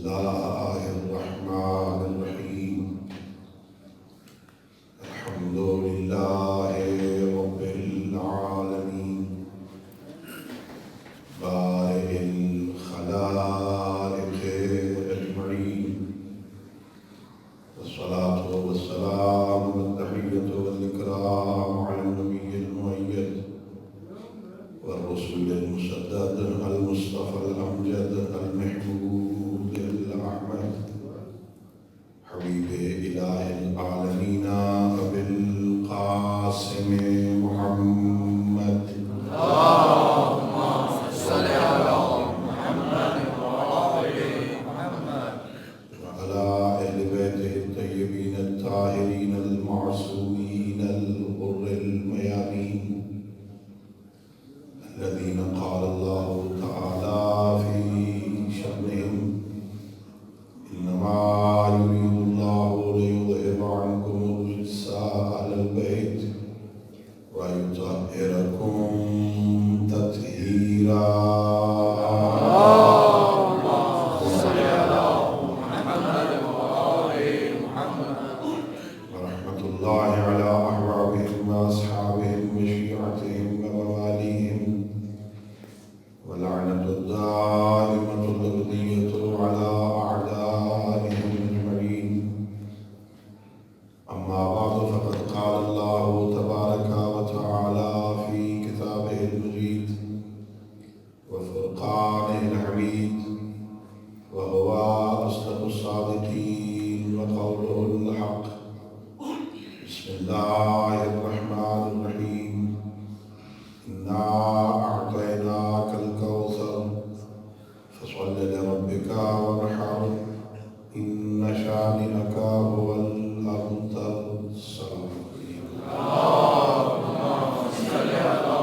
الله الرحمن الرحيم الحمد لله رب العالمين بارئ الخلائق أجمعين والصلاة والسلام والتحية والإكرام على النبي المؤيد والرسول المسدد المصطفى الأمجد المحمود الأحمد حبيب إله العالمين أبي القاسم محمد اللهم صل على محمد وآل محمد وعلى أهل بيته الطيبين الطاهرين المعصومين الغر الميامين الذين قال الله تعالى في شأنهم إنما يريد الله ليذهب عنكم الرجس أهل البيت ويطهركم تطهيرا اللهم صل على محمد وآل محمد ورحمة الله على أحبابهم وأصحابهم وشيعتهم ومواليهم ولعنة الدائمة الأبدية على أعدائهم أجمعين أما بعد فقد قال الله تبارك وتعالى في كتابه المجيد وفرقانه الحميد وهو أصدق الصادقين وقوله الحق بسم الله الرحمن الرحيم إنا أعطيناك الكوثر فصل لربك وانحر إن شانئك هو الأبتر السلام عليكم اللهم صل على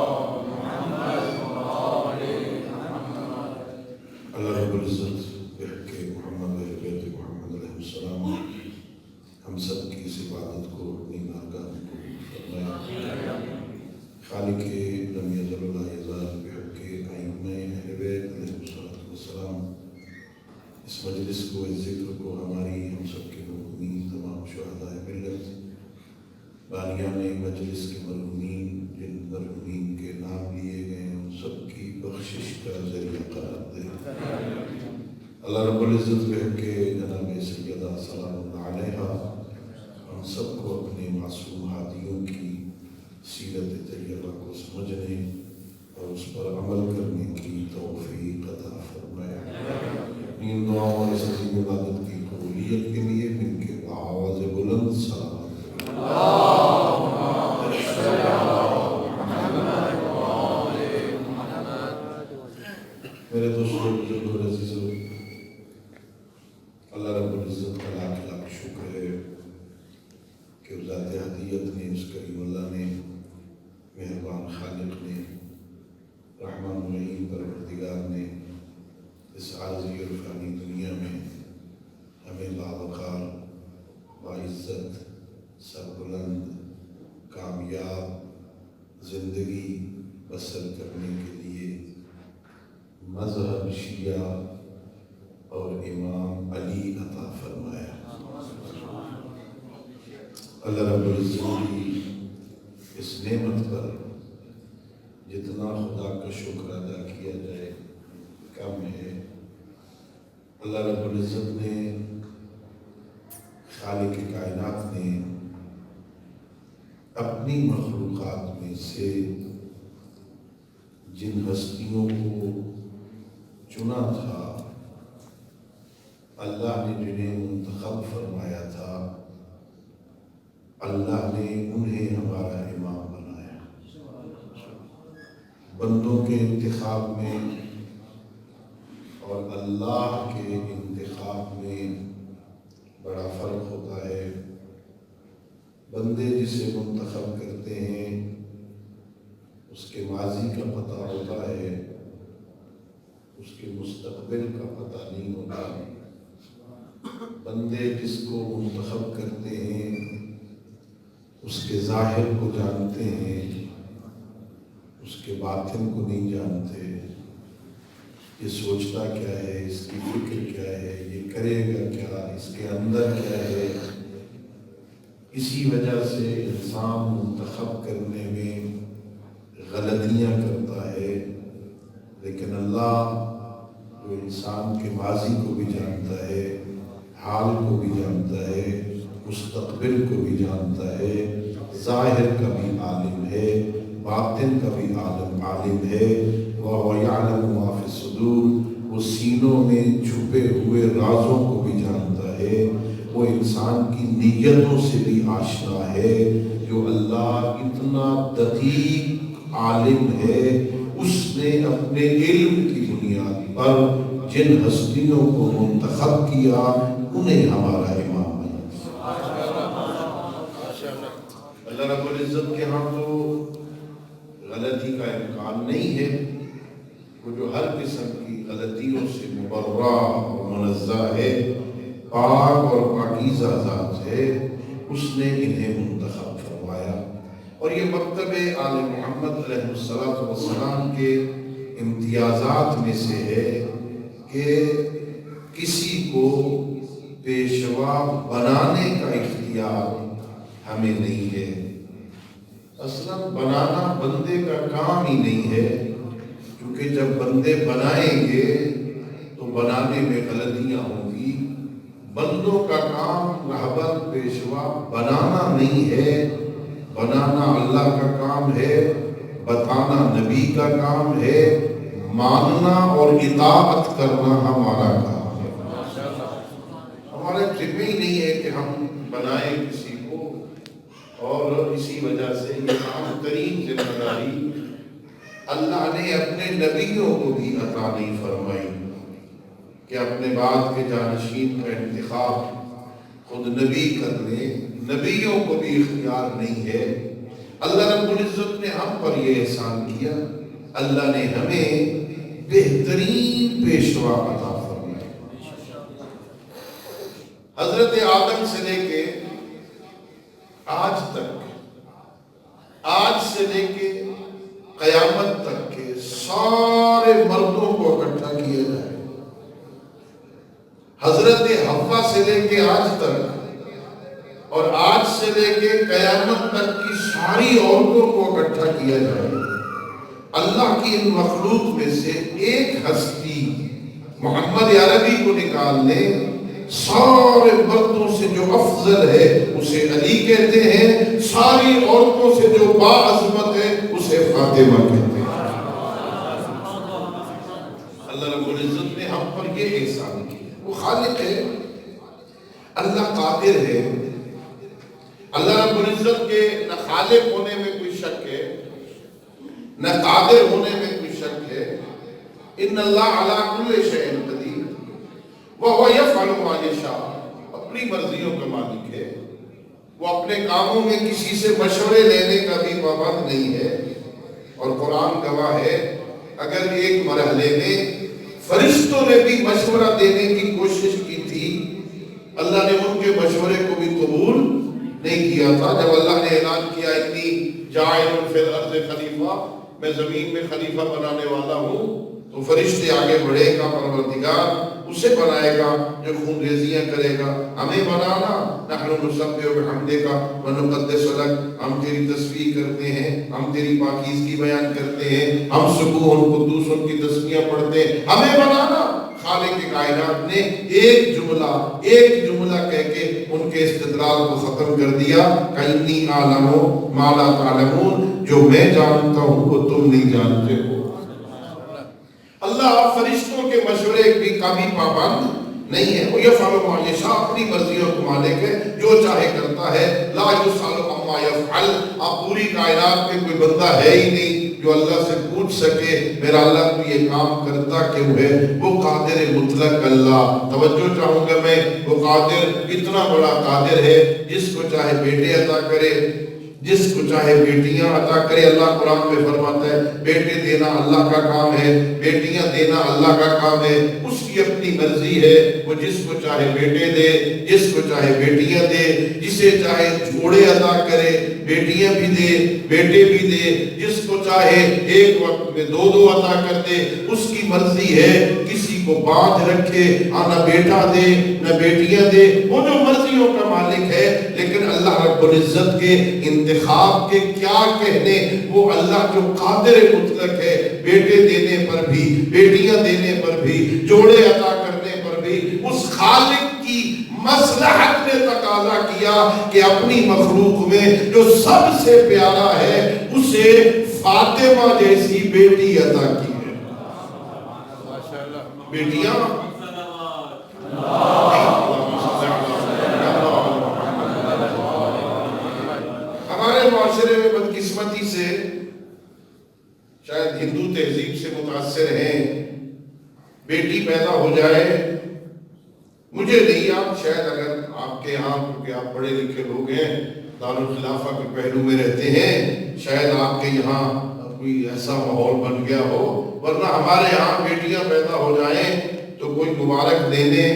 محمد وآل محمد اللہ رب العزت بحق محمد و بیت محمد علیہ السلام ہم سب کی اس عبادت کو اپنی بارگاہ میں قبول فرمائے خالق لم یزل ولا یزال بحق ائمہ اہل بیت علیہ السلام اس مجلس کو اس ذکر کو ہماری ہم سب کے مرحومین تمام شہداء ملت بانیان مجلس کے مرحومین جن مرحومین کے نام لیے گئے ہیں ان سب کی بخشش کا ذریعہ قرار دے اللہ رب العزت بحق جناب سیدہ سلام اللہ علیہا ہم سب کو اپنے معصوم ہادیوں کی سیرت طیبہ کو سمجھنے اور اس پر عمل کرنے کی توفیق عطا فرمائے ان دعاؤں اور اس عظیم عبادت کی قبولیت کے لیے ان کے آواز بلند سلام اللهم صل على محمد وآل محمد میرے دوستوں بزرگوں اور عزیزوں اللہ رب العزت کا لاکھ لاکھ شکر ہے کہ ذات ہدیت نے اس کریم اللہ نے مہربان خالق نے رحمان الرحیم پروردگار نے اس عارضی اور فانی دنیا میں ہمیں باوقار باعزت سربلند کامیاب زندگی بسر کرنے کے لیے مذہب شیعہ اور امام علی عطا فرمایا اللہ رب العزت کی اس نعمت پر جتنا خدا کا شکر ادا کیا جائے کم ہے اللہ رب العزت نے خالق کائنات نے اپنی مخلوقات میں سے جن ہستیوں کو چنا تھا اللہ نے جنہیں منتخب فرمایا تھا اللہ نے انہیں ہمارا امام بنایا بندوں کے انتخاب میں اور اللہ کے انتخاب میں بڑا فرق ہوتا ہے بندے جسے منتخب کرتے ہیں اس کے ماضی کا پتہ ہوتا ہے اس کے مستقبل کا پتہ نہیں ہوتا بندے جس کو منتخب کرتے ہیں اس کے ظاہر کو جانتے ہیں اس کے باطن کو نہیں جانتے یہ سوچتا کیا ہے، اس کی فکر کیا ہے، یہ کرے گا کیا، اس کے اندر کیا ہے. اسی وجہ سے انسان منتخب کرنے میں غلطیاں کرتا ہے. لیکن اللہ جو انسان کے ماضی کو بھی جانتا ہے، حال کو بھی جانتا ہے، مستقبل کو بھی جانتا ہے، ظاہر کا بھی عالم ہے، باطن کا بھی عالم ہے. وَهُوَ يَعْلَمُ مَا فِي الصُّدُورِ، وہ سینوں میں چھپے ہوئے رازوں کو بھی جانتا ہے. وہ انسان کی نیتوں سے بھی آشنا ہے. جو اللہ اتنا دقیق عالم ہے، اس نے اپنے علم کی بنیاد پر جن ہستیوں کو منتخب کیا انہیں ہمارا امام بنا. اللہ رب العزت کے ہاں تو غلطی کا امکان نہیں ہے. وہ جو ہر قسم کی غلطیوں سے مبرہ اور منزہ ہے، پاک اور پاکیزہ ذات ہے، اس نے انہیں منتخب فرمایا. اور یہ مکتب آل محمد علیہ السلام کے امتیازات میں سے ہے کہ کسی کو پیشوا بنانے کا اختیار ہمیں نہیں ہے. اصلاً بنانا بندے کا کام ہی نہیں ہے، کیونکہ جب بندے بنائیں گے تو بنانے میں غلطیاں ہوں گی. بندوں کا کام رہبر پیشوا بنانا نہیں ہے، بنانا اللہ کا کام ہے، بتانا نبی کا کام ہے، ماننا اور اطاعت کرنا ہمارا کام ہے. ہمارے ذمہ ہی نہیں ہے کہ ہم بنائیں کسی کو. اور اسی وجہ سے یہ عام ترین ذمہ داری اللہ نے اپنے نبیوں کو بھی عطا نہیں فرمائی کہ اپنے بعد کے جانشین کا انتخاب خود نبی کر لیں. نبیوں کو بھی اختیار نہیں ہے. اللہ رب العزت نے ہم پر یہ احسان کیا، اللہ نے ہمیں بہترین پیشوا عطا فرمایا. حضرت آدم سے لے کے آج تک، آج سے لے کے قیامت تک کے سارے مردوں کو اکٹھا کیا جائے. حضرت حوا سے لے کے آج تک اور آج سے لے کے قیامت تک کی ساری عورتوں کو اکٹھا کیا جائے. اللہ کی ان مخلوق میں سے ایک ہستی محمد عربی کو نکال لیں، سارے مردوں سے جو افضل ہے اسے علی کہتے ہیں، ساری عورتوں سے جو باعظمت ہے اسے فاطمہ کہتے ہیں. اللہ رب العزت نے ہم پر یہ احسان کیا. وہ خالق ہے، اللہ قادر ہے. اللہ رب العزت کے نہ خالق ہونے میں کوئی شک ہے، نہ قادر ہونے میں کوئی شک ہے. ان اللہ علی کل شیء قدیر وَهُوَ يَفْعَلُ مَا يَشَاءُ، اپنی مرضیوں کا مالک ہے. وہ اپنے کاموں میں کسی سے مشورے لینے کا بھی پابند نہیں ہے. اور قرآن گواہ ہے، اگر ایک مرحلے میں فرشتوں نے بھی مشورہ دینے کی کوشش کی تھی، اللہ نے ان کے مشورے کو بھی قبول نہیں کیا تھا. جب اللہ نے اعلان کیا اتنی جاعل فی الارض خلیفہ، میں زمین میں خلیفہ بنانے والا ہوں، تو فرشتے آگے بڑھے گا، پروردگار اسے بنائے گا جو خون ریزیاں کرے گا. ہمیں بنانا، نحن نسبح بحمدک ونقدس لک، ہم تیری تسبیح کرتے ہیں، ہم تیری پاکیزگی بیان کرتے ہیں، ہم سبوح قدوس ان کی تسبیح پڑھتے ہیں. ہمیں بنانا. خالق کائنات نے ایک جملہ کہہ کے ان کے استدلال کو ختم کر دیا کہ انی اعلم ما لا تعلمون، جو میں جانتا ہوں وہ تم نہیں جانتے ہو. اللہ فرشتوں کے مشورے کا بھی پابند نہیں ہے. وہ یفعل ما یشاء، اپنی مرضیوں کا مالک ہے، جو چاہے کرتا ہے. لا یسأل عما یفعل، اب پوری کائنات میں کوئی بندہ ہے ہی نہیں جو اللہ سے پوچھ سکے میرا اللہ تو یہ کام کرتا کیوں ہے. وہ قادر مطلق اللہ. توجہ چاہوں گا میں، وہ قادر اتنا بڑا قادر ہے، جس کو چاہے بیٹے عطا کرے، جس کو چاہے بیٹیاں عطا کرے. اللہ قرآن میں فرماتا ہے بیٹے دینا اللہ کا کام ہے، بیٹیاں دینا اللہ کا کام ہے. اس کی اپنی اپنی مرضی ہے، وہ جس کو چاہے بیٹے دے، جس کو چاہے بیٹیاں دے، جسے چاہے جوڑے عطا کرے، بیٹیاں بھی دے بیٹے بھی دے، جس کو چاہے ایک وقت میں دو دو عطا کر دے، اس کی مرضی ہے۔ کسی کو باندھ رکھے، نہ بیٹا دے نہ بیٹیاں دے، وہ جو مرضیوں کا مالک ہے۔ لیکن اللہ رب العزت کے انتخاب کے کیا کہنے، وہ اللہ جو قادر مطلق ہے، بیٹے دینے پر بھی، بیٹیاں دینے پر بھی، جوڑے عطا کرنے پر بھی، اس خالق کی مصلحت نے تقاضا کیا کہ اپنی مخلوق میں جو سب سے پیارا ہے اسے فاطمہ جیسی بیٹی عطا کی ہے۔ بیٹیاں ہمارے معاشرے میں بدقسمتی سے شاید ہندو تہذیب سے متاثر ہیں، بیٹی پیدا ہو جائے، مجھے نہیں، آپ شاید اگر آپ کے یہاں، کیونکہ آپ پڑھے لکھے لوگ ہیں، دارالخلافہ کے پہلو میں رہتے ہیں، شاید آپ کے یہاں کوئی ایسا ماحول بن گیا ہو، ورنہ ہمارے یہاں بیٹیاں پیدا ہو جائیں تو کوئی مبارک دینے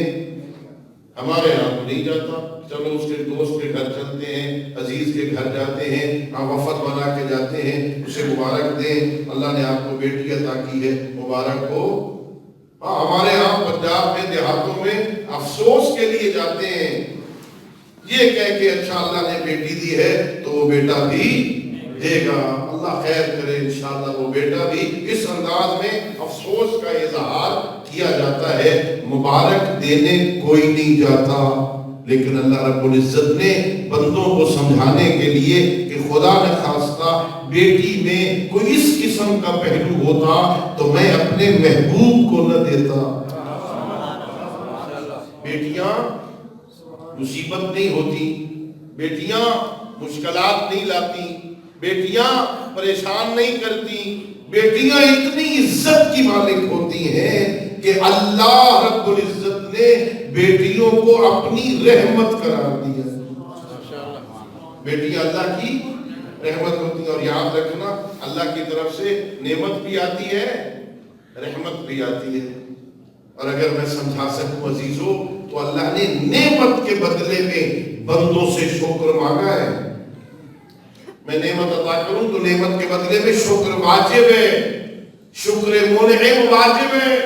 ہمارے یہاں تو نہیں جاتا، چلو اس کے دوست کے گھر چلتے ہیں، عزیز کے گھر جاتے ہیں، وفد بنا کے جاتے ہیں، اسے مبارک دیں، اللہ نے آپ کو بیٹی عطا کی ہے، مبارک ہو۔ ہاں، ہمارے یہاں پنجاب میں دیہاتوں میں افسوس کے لیے جاتے ہیں، یہ کہہ کہ اچھا اللہ نے بیٹی دی ہے تو وہ بیٹا بھی دے گا، اللہ خیر کرے انشاءاللہ وہ بیٹا بھی، اس انداز میں افسوس کا اظہار کیا جاتا ہے، مبارک دینے کوئی نہیں جاتا۔ لیکن اللہ رب العزت نے بندوں کو سمجھانے کے لیے کہ خدا نہ خواستہ بیٹی میں کوئی اس قسم کا پہلو ہوتا تو میں اپنے محبوب کو نہ دیتا۔ بیٹیاں مصیبت نہیں ہوتی، بیٹیاں مشکلات نہیں لاتی، بیٹیاں پریشان نہیں کرتی، بیٹیاں اتنی عزت کی مالک ہوتی ہیں کہ اللہ رب العزت نے بیٹیوں کو اپنی رحمت قرار دیا۔ بیٹیاں اللہ کی رحمت ہوتی ہیں، اور یاد رکھنا اللہ کی طرف سے نعمت بھی آتی ہے، رحمت بھی آتی ہے۔ اور اگر میں سمجھا سکوں عزیزو تو اللہ نے نعمت کے بدلے میں بندوں سے شکر مانگا ہے۔ میں نعمت عطا کروں تو نعمت کے بدلے میں شکر واجب ہے، شکر منعم واجب ہے۔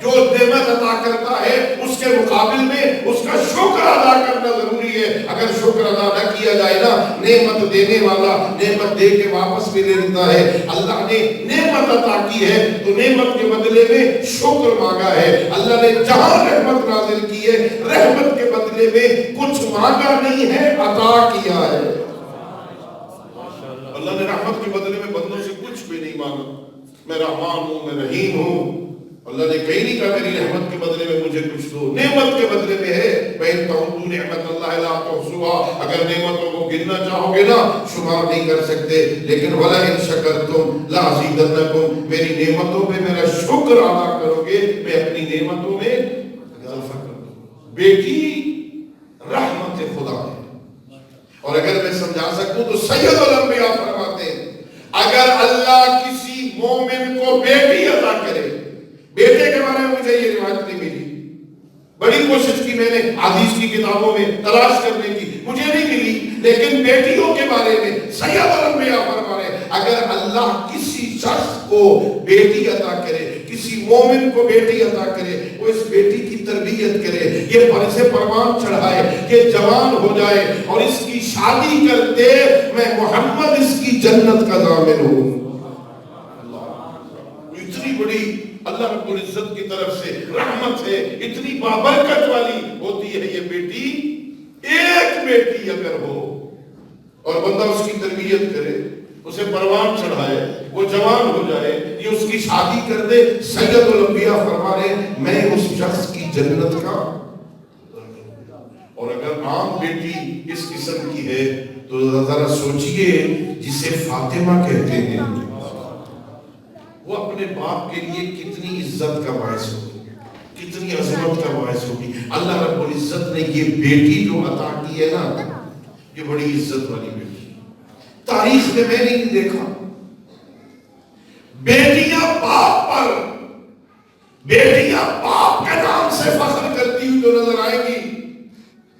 جو نعمت عطا کرتا ہے اس کے مقابل میں اس کا شکر ادا کرنا ضروری ہے۔ اگر شکر ادا نہ کیا جائے نا، نعمت دینے والا نعمت دے کے واپس بھی لے لیتا ہے۔ اللہ نے نعمت عطا کی ہے تو نعمت کے بدلے میں شکر مانگا ہے۔ اللہ نے جہاں رحمت نازل کی ہے، رحمت کے بدلے میں کچھ مانگا نہیں ہے، عطا کیا ہے۔ اللہ نے رحمت کے بدلے میں بندوں سے کچھ بھی نہیں مانگا، میں رحمان ہوں، میں رحیم ہوں۔ اللہ نے کہیں نہیں کہا میری رحمت کے بدلے میں مجھے کچھ دو، نعمت کے بدلے میں ہے۔ وَإِن تَعُدُّوا نِعْمَتَ اللَّهِ لَا تُحْصُوهَا، اگر نعمتوں کو گننا چاہو گے نا شمار نہیں کر سکتے۔ لیکن وَلَئِن شَكَرْتُمْ لَأَزِيدَنَّكُمْ، میری نعمتوں پہ میرا شکر ادا کرو گے میں اپنی نعمتوں میں اضافہ کر دوں گا۔ بیٹی رحمت خدا ہے، اور اگر میں سمجھا سکوں تو سید الانبیاء فرماتے ہیں اگر اللہ کسی مومن کو بیٹی عطا کرے، بیٹے کے بارے میں مجھے یہ روایت نہیں ملی، بڑی کوشش کی میں نے حدیث کی کتابوں میں تلاش کرنے کی، مجھے نہیں ملی، لیکن بیٹیوں کے بارے میں سید الانبیاء فرما رہے ہیں اگر اللہ کسی شخص کو بیٹی عطا کرے، کسی مومن کو بیٹی عطا کرے، وہ اس بیٹی کی تربیت کرے، یہ پر سے پروان چڑھائے کہ جوان ہو جائے اور اس کی شادی کرتے میں محمد اس کی جنت کا ضامن ہوں۔ اتنی بڑی اللہ رب العزت کی طرف سے رحمت ہے، اتنی بابرکت والی ہوتی ہے یہ بیٹی۔ ایک بیٹی اگر ہو اور بندہ اس کی تربیت کرے، اسے پروان چڑھائے، وہ جوان ہو جائے، یہ اس کی شادی کر دے، سید الانبیاء فرما رہے ہیں میں اس شخص کی جنت کا۔ اور اگر عام بیٹی اس قسم کی ہے تو ذرا سوچئے جسے فاطمہ کہتے ہیں وہ اپنے باپ کے لیے کتنی عزت کا باعث ہوگی، کتنی عظمت کا باعث ہوگی۔ اللہ رب العزت نے یہ بیٹی جو عطا کی ہے نا، یہ بڑی عزت والی بیٹی، تاریخ میں نہیں دیکھا بیٹیاں باپ پر، بیٹیاں باپ کے نام سے فخر کرتی ہوئی جو نظر آئے گی.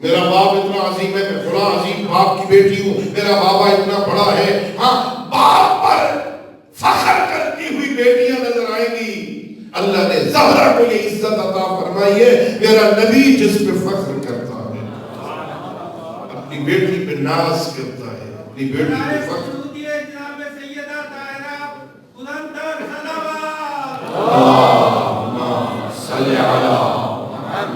میرا باپ اتنا عظیم ہے، میں بڑا عظیم باپ کی بیٹی ہوں، میرا بابا اتنا بڑا ہے. ہاں، باپ پر فخر کرتی ہوئی بیٹیاں نظر آئیں گی. اللہ نے زہرا کو یہ عزت عطا فرمائی ہے، میرا نبی جس پہ فخر کرتا ہے، اپنی بیٹی پہ ناز کرتا ہے، اپنی بیٹی پہ فخر. صلی علی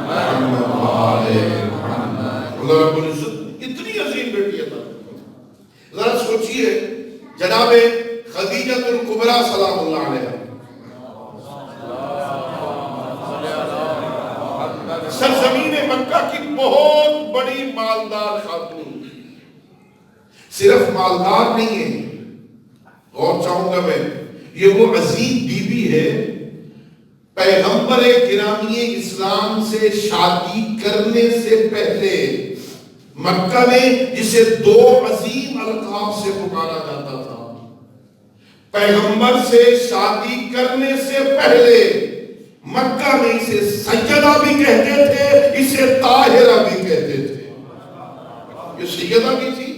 محمد وآل محمد. اللہ رب العزت اتنی عظیم بیٹی عطا. ذرا سوچئے جناب خدیجہ الکبریٰ سلام اللہ علیہ، سرزمین مکہ کی بہت بڑی مالدار خاتون. صرف مالدار نہیں ہے، اور چاہوں گا میں، یہ وہ عظیم بی بی ہے پیغمبر گرامی اسلام سے شادی کرنے سے پہلے مکہ میں جسے دو عظیم القاب سے پکارا جاتا تھا. پیغمبر سے شادی کرنے سے پہلے مکہ میں اسے سیدہ بھی کہتے تھے، اسے طاہرہ بھی کہتے تھے. یہ سیدہ بھی تھی،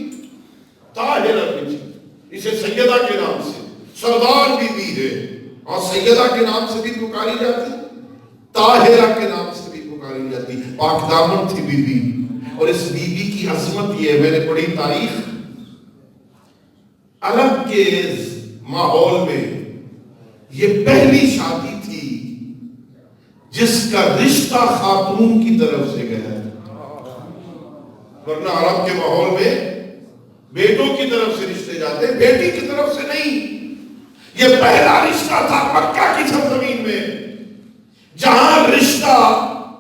طاہرہ بھی تھی. اسے سیدہ کے نام سے، سردار بی بی ہے، اور سیدہ کے نام سے بھی پکاری جاتی، طاہرہ کے نام سے بھی پکاری جاتی. پاک دامن تھی بی بی. اور اس بی بی کی عظمت یہ ہے، میں نے پڑھی تاریخ، عرب کے ماحول میں یہ پہلی شادی تھی جس کا رشتہ خاتون کی طرف سے گیا ہے. ورنہ عرب کے ماحول میں بیٹوں کی طرف سے رشتے جاتے، بیٹی کی طرف سے نہیں. یہ پہلا رشتہ تھا مکہ کی سرزمین میں جہاں رشتہ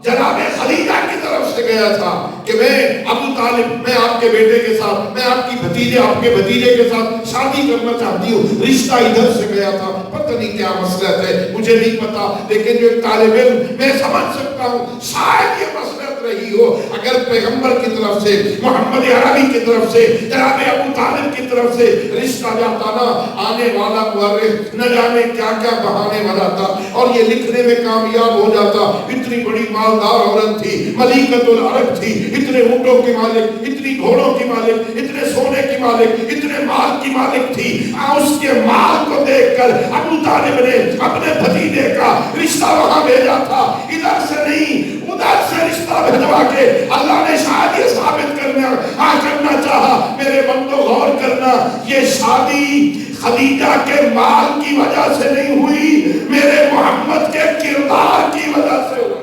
جناب خدیجہ کی طرف سے گیا تھا کہ میں ابو طالب، میں آپ کے بیٹے کے ساتھ، میں آپ کی بھتیجے، آپ کے بھتیجے کے ساتھ شادی کرنا چاہتی ہوں. رشتہ ادھر سے گیا تھا. پتہ نہیں کیا مسئلہ ہے، مجھے نہیں پتا، لیکن جو ایک طالب علم میں سمجھ سکتا ہوں شاید یہ مسئلہ رہی ہو. اگر پیغمبر کی طرف سے، محمد عربی کی طرف سے، جناب ابو طالب کی طرف سے رشتہ جاتا نا، آنے والا مورخ نہ جانے کیا کیا بہانے والا تھا، اور یہ لکھنے میں کامیاب ہو جاتا. اتنی بڑی مالدار عورت تھی، ملیکۃ العرب تھی، اتنے اونٹوں کی مالک، اتنی گھوڑوں کی مالک، اتنے سونے کی مالک، اتنے مال کی مالک تھی. اس کے مال کو دیکھ کر ابو طالب نے اپنے بھتیجے کا رشتہ وہاں بھیجا تھا. ادھر سے نہیں ادھر سے رشتہ بھجوا کے اللہ نے شاید یہ ثابت کرنا چاہا. میرے بندو غور کرنا، یہ شادی خدیجہ کے مال کی وجہ سے نہیں ہوئی، میرے محمد کے کردار کی وجہ سے ہوئی.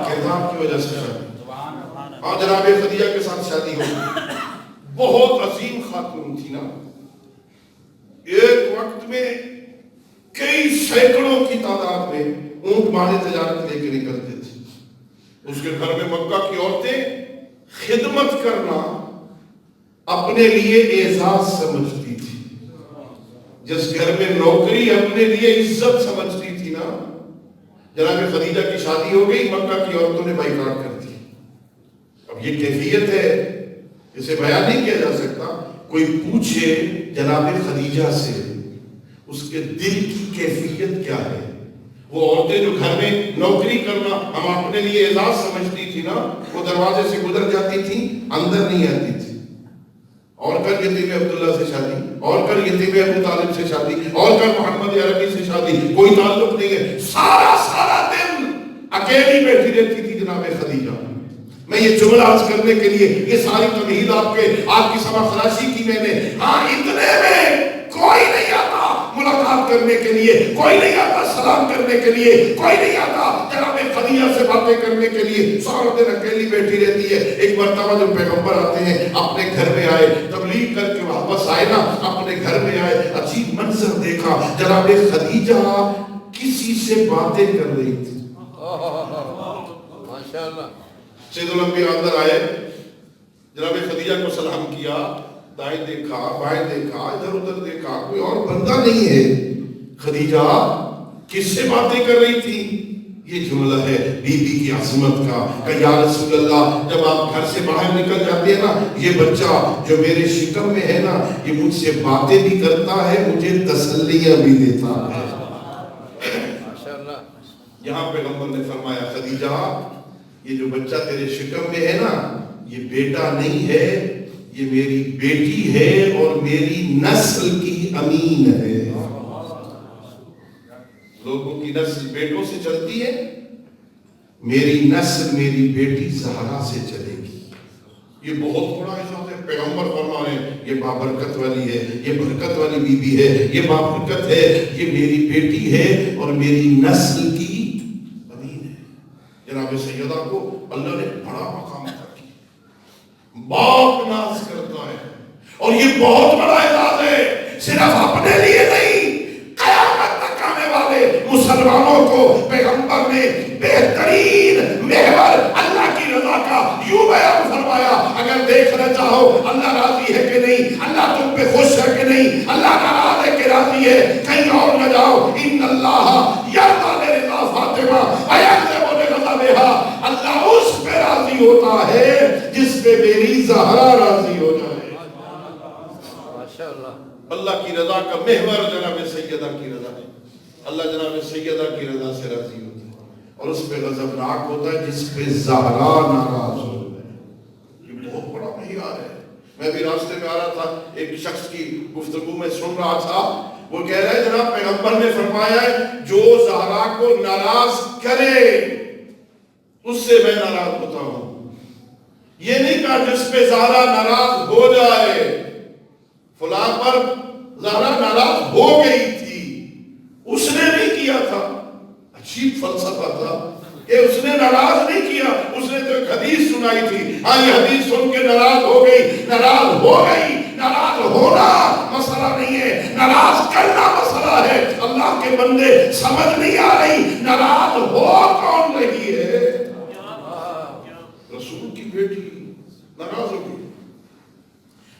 کردار کی وجہ سے شادی. اور جناب خدیجہ کے ساتھ شادی ہوئی. بہت عظیم خاتون تھی نا. ایک وقت میں کئی سینکڑوں کی تعداد میں اونٹ مانے تجارت لے کے نکلتے تھے. اس کے گھر میں مکہ کی عورتیں خدمت کرنا اپنے لیے اعزاز سمجھتی تھی. جس گھر میں نوکری اپنے لیے عزت سمجھتی تھی نا. جناب خدیجہ کی شادی ہو گئی، مکہ کی عورتوں نے بائیکاٹ کر دی. اب یہ کیفیت ہے، اسے بیان نہیں کیا جا سکتا. کوئی پوچھے جناب خدیجہ سے اس کے دل کی کیفیت کیا ہے. وہ عورتیں جو گھر میں نوکری کرنا ہم اپنے لیے اعزاز سمجھتی تھی نا، وہ دروازے سے گزر جاتی تھی، اندر نہیں آتی تھی. اور کر یتیم عبداللہ سے شادی، اور کر یتیم ابو طالب سے شادی، اور کر محمد عربی سے شادی، کوئی تعلق نہیں ہے. سارا دن اکیلی بیٹھی رہتی تھی جناب خدیجہ. میں یہ جملہ عرض کرنے کے لیے یہ ساری تمہید آپ کی سمجھ خراشی کی میں نے. ہاں، اتنے میں کوئی نہیں آتا ملاقات کرنے کے لیے، کوئی نہیں آتا سلام کرنے کے لیے، کوئی نہیں آتا جناب خدیجہ سے باتیں کرنے کے لیے. سارا دن اکیلی بیٹھی رہتی ہے. ایک مرتبہ جب پیغمبر آتے ہیں اپنے گھر میں آئے، تبلیغ کر کے واپس آئے نا، اپنے گھر میں آئے، عجیب منظر دیکھا. جناب خدیجہ کسی سے باتیں کر رہی تھی. ماشاءاللہ. سید الانبیاء اندر آئے، جناب خدیجہ کو سلام کیا، دائیں دیکھا، بائیں دیکھا، ادھر ادھر دیکھا، کوئی اور بندہ نہیں ہے. خدیجہ کس سے باتیں کر رہی تھی؟ یہ جملہ ہے بی بی کی عظمت کا کہ یا رسول اللہ، جب آپ گھر سے باہر نکل جاتے ہیں نا، یہ بچہ جو میرے شکم میں ہے نا، یہ مجھ سے باتیں بھی کرتا ہے، مجھے تسلیاں بھی دیتا ہے. یہاں پیغمبر نے فرمایا خدیجہ یہ جو بچہ تیرے شکم میں ہے نا یہ بیٹا نہیں ہے یہ میری بیٹی ہے اور میری نسل کی امین ہے. لوگوں کی نسل بیٹوں سے چلتی ہے میری نسل میری بیٹی زہرا سے چلے گی. یہ بہت بڑا اعزاز ہے. پیغمبر فرما رہے ہیں یہ بابرکت والی ہے یہ برکت والی بی بی ہے یہ بابرکت ہے یہ میری بیٹی ہے اور میری نسل کی امین ہے. جناب سیدہ کو اللہ نے بڑا مقام عطا کیا. باپ ناز کرتا ہے اور یہ بہت بڑا اعزاز ہے صرف اپنے لیے نہیں قیامت تک آنے والے مسلمانوں کو پیغمبر نے بہترین محور اللہ کی رضا کا یوں بیان فرمایا. اگر دیکھنا چاہو اللہ راضی ہے کہ نہیں اللہ تم پہ خوش ہے کہ نہیں اللہ ناراض ہے کہ راضی ہے کہیں اور نہ جاؤ. ان اللہ یرضی لرضا فاطمہ ویغضب لغضبہا. اللہ اس پہ راضی ہوتا ہے جس پہ میری زہرا راضی ہو جائے. اللہ کی رضا کا محور جناب سیدہ کی رضا ہے. اللہ جناب سیدہ کی رضا سے راضی ہوتا ہے اور اس پہ غضبناک ہوتا ہے جس پہ زہرا ناراض ہو. یہ بہت بڑا معیار ہے. میں بھی راستے میں آ رہا تھا ایک شخص کی گفتگو میں سن رہا تھا وہ کہہ رہا ہے جناب پیغمبر نے فرمایا ہے جو زہرا کو ناراض کرے اس سے میں ناراض ہوتا ہوں. یہ نہیں کہا جس پہ زہرا ناراض ہو جائے. فلاں پر زہرا ناراض ہو گئی تھی اس نے نہیں کیا تھا. عجیب فلسفہ تھا کہ اس نے ناراض نہیں کیا اس نے تو ایک حدیث سنائی تھی. ہاں یہ حدیث سن کے ناراض ہو گئی ناراض ہو گئی. ناراض ہونا مسئلہ نہیں ہے ناراض کرنا مسئلہ ہے. اللہ کے بندے سمجھ نہیں آ رہی ناراض ہو کون رہی ہے. رسول کی بیٹی ناراض ہو گئی.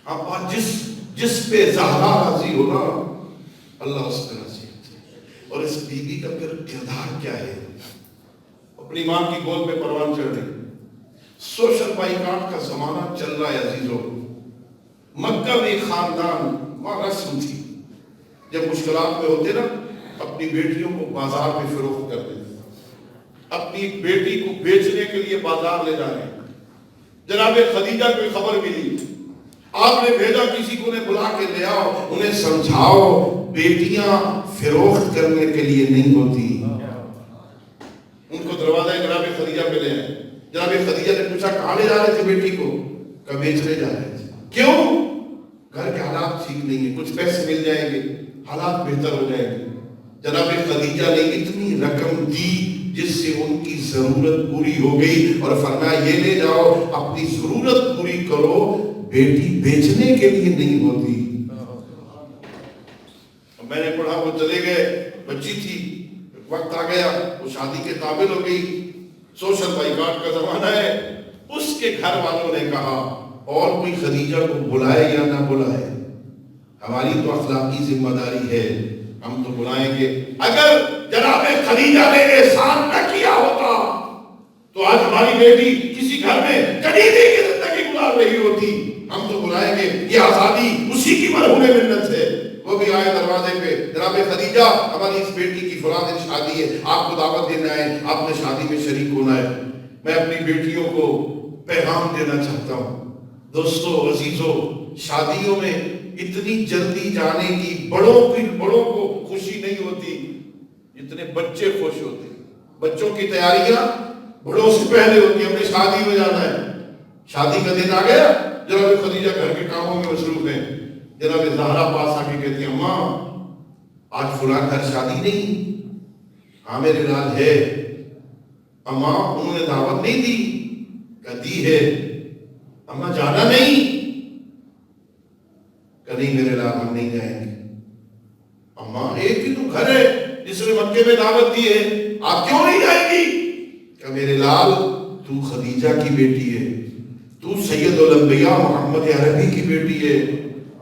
اب جس پہ زہرا راضی ہونا اللہ اس پہ راضی ہوتا ہے. اور اس بی بی کا پھر کردار کیا ہے. اپنی ماں کی گود پہ پروان چڑھ رہی. سوشل بائیکاٹ کا زمانہ چل رہا ہے عزیزوں. مکہ میں خاندان وہاں رسم تھی جب مشکلات میں ہوتے نا اپنی بیٹیوں کو بازار میں فروخت کر دیتے. اپنی بیٹی کو بیچنے کے لیے بازار لے جا رہے ہیں. جناب خدیجہ کو خبر ملی آپ نے بھیجا کسی کو نے بلا کے لے آؤ انہیں سمجھاؤ بیٹیاں فروخت کرنے کے لیے نہیں ہوتی. ان کو دروازہ جناب خدیجہ پہ لے آئے. جناب خدیجہ نے پوچھا کہاں لے جا رہے تھے بیٹی کو. کہا بیچنے جا رہے تھے. کیوں؟ گھر کے حالات ٹھیک نہیں ہیں کچھ پیسے مل جائیں گے حالات بہتر ہو جائیں گے. جناب خدیجہ نے اتنی رقم دی جس سے ان کی ضرورت پوری ہو گئی اور فرمایا یہ لے جاؤ اپنی ضرورت پوری کرو بیٹی بیچنے کے لیے نہیں ہوتی. میں نے پڑھا وہ چلے گئے بچی تھی وقت آ گیا وہ شادی کے قابل ہو گئی. سوشل بائیکاٹ کا زمانہ ہے. اس کے گھر والوں نے کہا اور کوئی خدیجہ کو بلائے یا نہ بلائے ہماری تو اخلاقی ذمہ داری ہے ہم تو بلائیں گے. اگر جناب خدیجہ نے احسان نہ کیا ہوتا تو آج ہماری بیٹی کسی گھر میں قریبی کی زندگی گزار رہی ہوتی. ہم تو بلائیں گے. یہ آزادی اسی کی مرہون منت ہے. وہ بھی آئے دروازے پہ جناب خدیجہ ہماری اس بیٹی کی فلاں دن شادی ہے آپ کو دعوت دینا ہے آپ نے شادی میں شریک ہونا ہے. میں اپنی بیٹیوں کو پیغام دینا چاہتا ہوں. دوستو عزیزو شادیوں میں اتنی جلدی جانے کی بڑوں کو خوشی نہیں ہوتی جتنے بچے خوش ہوتے. بچوں کی تیاریاں بڑوں سے پہلے ہوتی ہیں. ہم نے شادی میں جانا ہے شادی کا دن آ گیا جناب خدیجہ گھر کے کاموں میں مصروف ہیں. جناب زہرا پاس آ کے کہتی ہیں اماں آج فلاں گھر شادی نہیں. ہاں میرے لال ہے. اماں انہوں نے دعوت نہیں دی. کہتی ہے اماں جانا نہیں. کہ نہیں میرے لال ہم نہیں جائیں گے. اماں ایک ہی تو گھر ہے جس نے مکے میں دعوت دی ہے آپ کیوں نہیں جائیں گی. کہ میرے لال تو خدیجہ کی بیٹی ہے تو سید الانبیاء محمد عربی کی بیٹی ہے.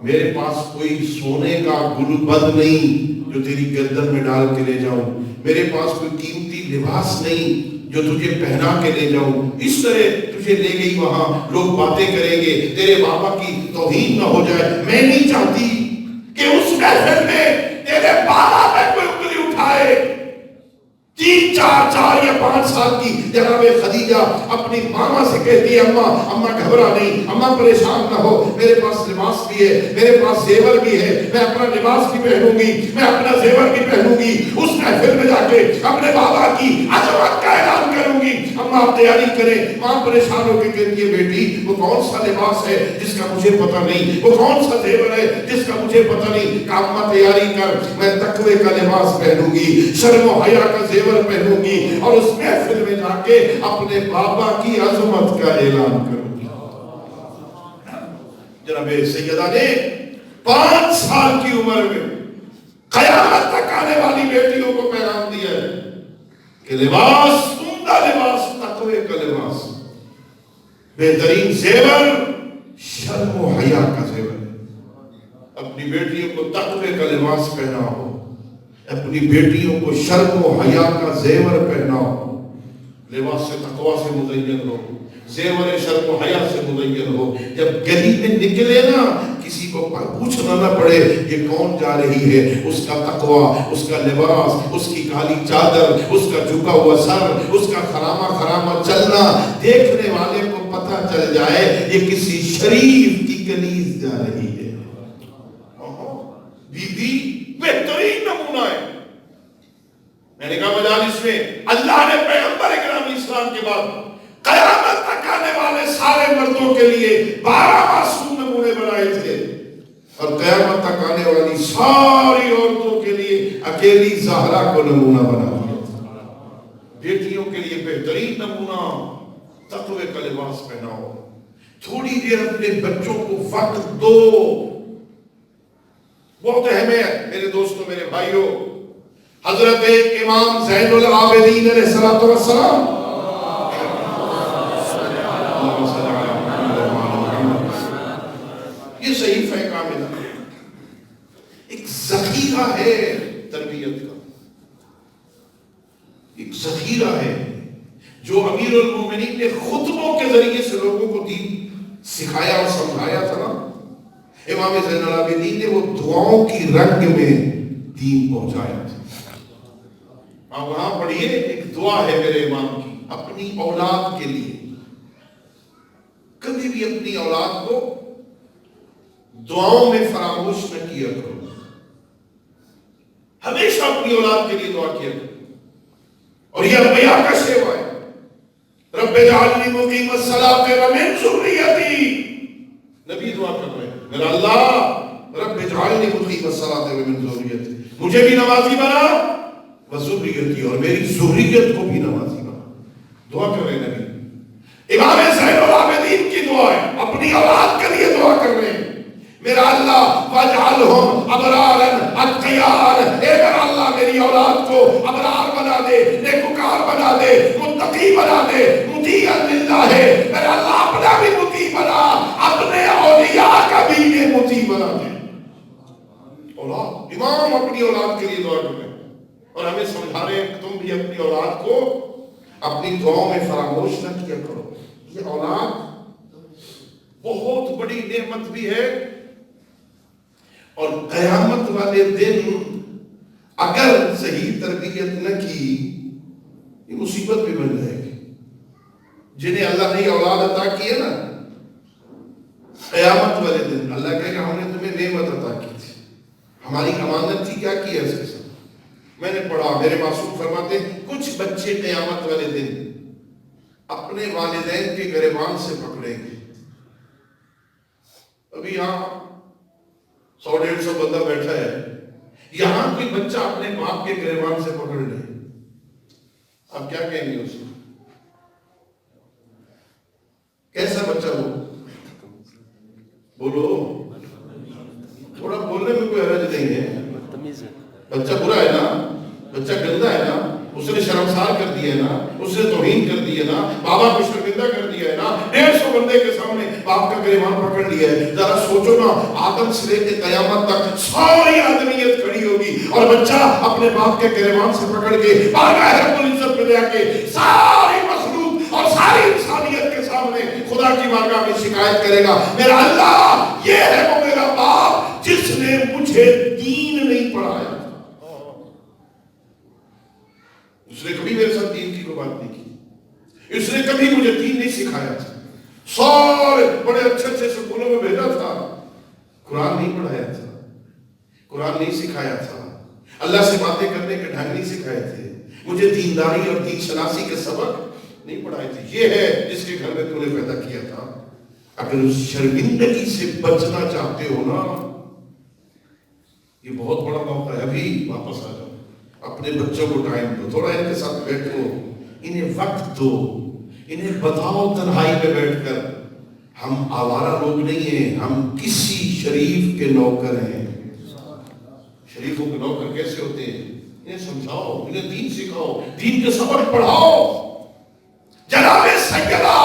میرے پاس کوئی سونے کا گلبد نہیں جو تیری گردن میں ڈال کے لے جاؤں. میرے پاس کوئی قیمتی لباس نہیں جو تجھے پہنا کے لے جاؤں. اس طرح تجھے لے گئی وہاں لوگ باتیں کریں گے تیرے بابا کی توہین نہ ہو جائے. میں نہیں چاہتی کہ اس محفل میں تیرے بابا پہ کوئی انگلی اٹھائے. 4 یا 5 سال کی جناب خدیجہ اپنی ماما سے کہتی ہے اماں گھبرا نہیں، اماں پریشان نہ ہو، میرے پاس لباس بھی ہے، میرے پاس زیور بھی ہے، میں اپنا لباس بھی پہنوں گی، میں اپنا زیور بھی پہنوں گی، اس محفل میں جا کے اپنے بابا کی عظمت کا اعلان کروں گی، اماں آپ تیاری کریں۔ ماں پریشان ہو کے کہتی ہے بیٹی وہ کون سا لباس ہے جس کا مجھے پتہ نہیں، وہ کون سا زیور ہے جس کا مجھے پتہ نہیں، کہ اماں تیاری کر، میں تقوی کا لباس پہنوں گی، شرم و حیا کا زیور پہنوں گی، اور اس محفل میں جا کے اپنے بابا کی عظمت کا اعلان کروں گی۔ جناب سیدہ نے 5 سال کی عمر میں قیامت تک آنے والی بیٹیوں کو پیغام دیا ہے کہ لباس، عمدہ لباس تقوی کا لباس، بہترین زیور شرم و حیا کا زیور ہے۔ اپنی بیٹیوں کو تقوی کا لباس پہناؤ، اپنی بیٹیوں کو شرم و حیا کا زیور پہناؤ، لباس سے تقوی سے مزین ہو، زیور شرم و حیا سے مزین ہو۔ جب گلی میں نکلے نا کسی کو پوچھنا نہ پڑے یہ کون جا رہی ہے، اس کا تقوی، اس کا لباس، اس کی کالی چادر، اس کا جھکا ہوا سر، اس کا خرامہ چلنا، دیکھنے والے کو پتہ چل جائے یہ کسی شریف کی کنیز جا رہی ہے۔ بی بی بہترین نمونہ ہے۔ میں نے کہا مجالس میں اللہ نے پیغمبر اکرام اسلام کے بعد قیامت تک آنے والے سارے مردوں کے لیے 12 معصوم نمونے بنائے تھے، اور قیامت تک آنے والی ساری عورتوں کے لیے اکیلی زہرا کو نمونہ بنا دیا تھا۔ بیٹیوں کے لیے بہترین نمونہ تقوی کا لباس پہناؤ، تھوڑی دیر اپنے بچوں کو وقت دو۔ بہت اہم ہے میرے دوستوں، میرے بھائیوں، حضرت امام زین العابدین علیہ السلام یہ صحیفہ کاملہ ایک ذخیرہ ہے تربیت کا، ایک ذخیرہ ہے جو امیر المومنین نے خطبوں کے ذریعے سے لوگوں کو دین سکھایا اور سمجھایا تھا نا۔ امام زین العابدین نے وہ دعاؤں کی رنگ میں دین پہنچایا تھا۔ آپ وہاں پڑھیے، ایک دعا ہے میرے امام کی اپنی اولاد کے لیے، کبھی بھی اپنی اولاد کو دعاؤں میں فراموش نہ کیا کرو، ہمیشہ اپنی اولاد کے لیے دعا کیا کرو، اور یہ انبیاء کا شیوا ہے۔ رب اجعلنی مقیم الصلاۃ ومن ذریتی، نبی دعا کر رہے ہیں، میرا اللہ رب اجعلنی مقیم الصلاۃ ومن ذریتی، مجھے بھی نمازی بنا وذریتی، اور میری ذریت کو بھی نمازی بنا۔ دعا کر رہے ہیں نبی۔ امام زین العابدین کی دعا ہے، اپنی اولاد کے لیے دعا کر رہے ہیں، میرا اللہ واجعلہم ابرارا اتقیاء، اے میرا اللہ میری اولاد کو ابرار بنا دے، نیکوکار بنا دے، متقی بنا دے، مطیع للہ ہے، میرا اللہ اپنا بھی مطیع بنا، اپنے اولیاء کا بھی یہ مطیع بنا دے۔ اولاد، امام اپنی اولاد کے لیے دعا کر رہے ہیں، اور ہمیں سمجھا رہے ہیں کہ تم بھی اپنی اولاد کو اپنی دعاؤں میں فراموش نہ کیا کرو۔ یہ اولاد بہت بڑی نعمت بھی ہے، اور قیامت والے دن اگر صحیح تربیت نہ کی یہ مصیبت بھی بن جائے گی۔ جنہیں اللہ نے اولاد عطا کی ہے نا، قیامت والے دن اللہ کہے گا ہم نے تمہیں نعمت عطا کی تھی، ہماری امانت تھی، کیا کیا اس کے ساتھ؟ میں نے پڑھا، میرے معصوم فرماتے ہیں کچھ بچے قیامت والے دن اپنے والدین کے گریبان سے پکڑیں گے۔ ابھی یہاں 100-150 بندہ بیٹھا ہے، یہاں کوئی بچہ اپنے باپ کے گریبان سے پکڑ لے، آپ کیا کہیں گے اس کو؟ کیسا بچہ ہو؟ بولو، تھوڑا بولنے میں کوئی حرج نہیں ہے۔ بچہ برا ہے نا، بچہ گندا ہے نا، اس نے شرمسار کر دیا ہے نا، اس نے توہین کر دی ہے نا، بابا کو شرمندہ کر دیا ہے نا، 150 بندے کے سامنے باپ کا گریبان پکڑ لیا ہے۔ ذرا سوچو نا، آدم سے لے کے قیامت تک ساری آدمیت کھڑی ہوگی، اور بچہ اپنے باپ کے گریبان سے پکڑ کے بارگاہ رب العزت میں لے کے ساری مخلوق اور ساری انسانیت کے سامنے خدا کی بارگاہ میں شکایت کرے گا، میرا اللہ یہ ہے وہ میرا باپ جس نے مجھے دین نہیں پڑھایا، اس اس نے کبھی میرے ساتھ دین کی کوئی بات نہیں کی، اس نے کبھی مجھے دین نہیں سکھایا تھا، سارے بڑے اچھے اچھے سکولوں میں بھیجا تھا، قرآن نہیں پڑھایا تھا، قرآن نہیں سکھایا تھا، اللہ سے باتیں کرنے کے ڈھنگ نہیں سکھائے تھے، مجھے دینداری اور دین شناسی کے سبق نہیں پڑھائے تھے۔ یہ ہے جس کے گھر میں تو نے پیدا کیا تھا۔ اگر اس شرمندگی سے بچنا چاہتے ہو نا، یہ بہت بڑا موقع ہے، ابھی واپس آ جاؤ، اپنے بچوں کو ٹائم دو، تھوڑا ان کے ساتھ بیٹھو، انہیں وقت دو، انہیں بتاؤ تنہائی میں بیٹھ کر ہم آوارہ لوگ نہیں ہیں، ہم کسی شریف کے نوکر ہیں۔ شریفوں کے نوکر کیسے ہوتے ہیں؟ انہیں سمجھاؤ، انہیں دین سکھاؤ، دین کے سبق پڑھاؤ۔ جناب سیدہ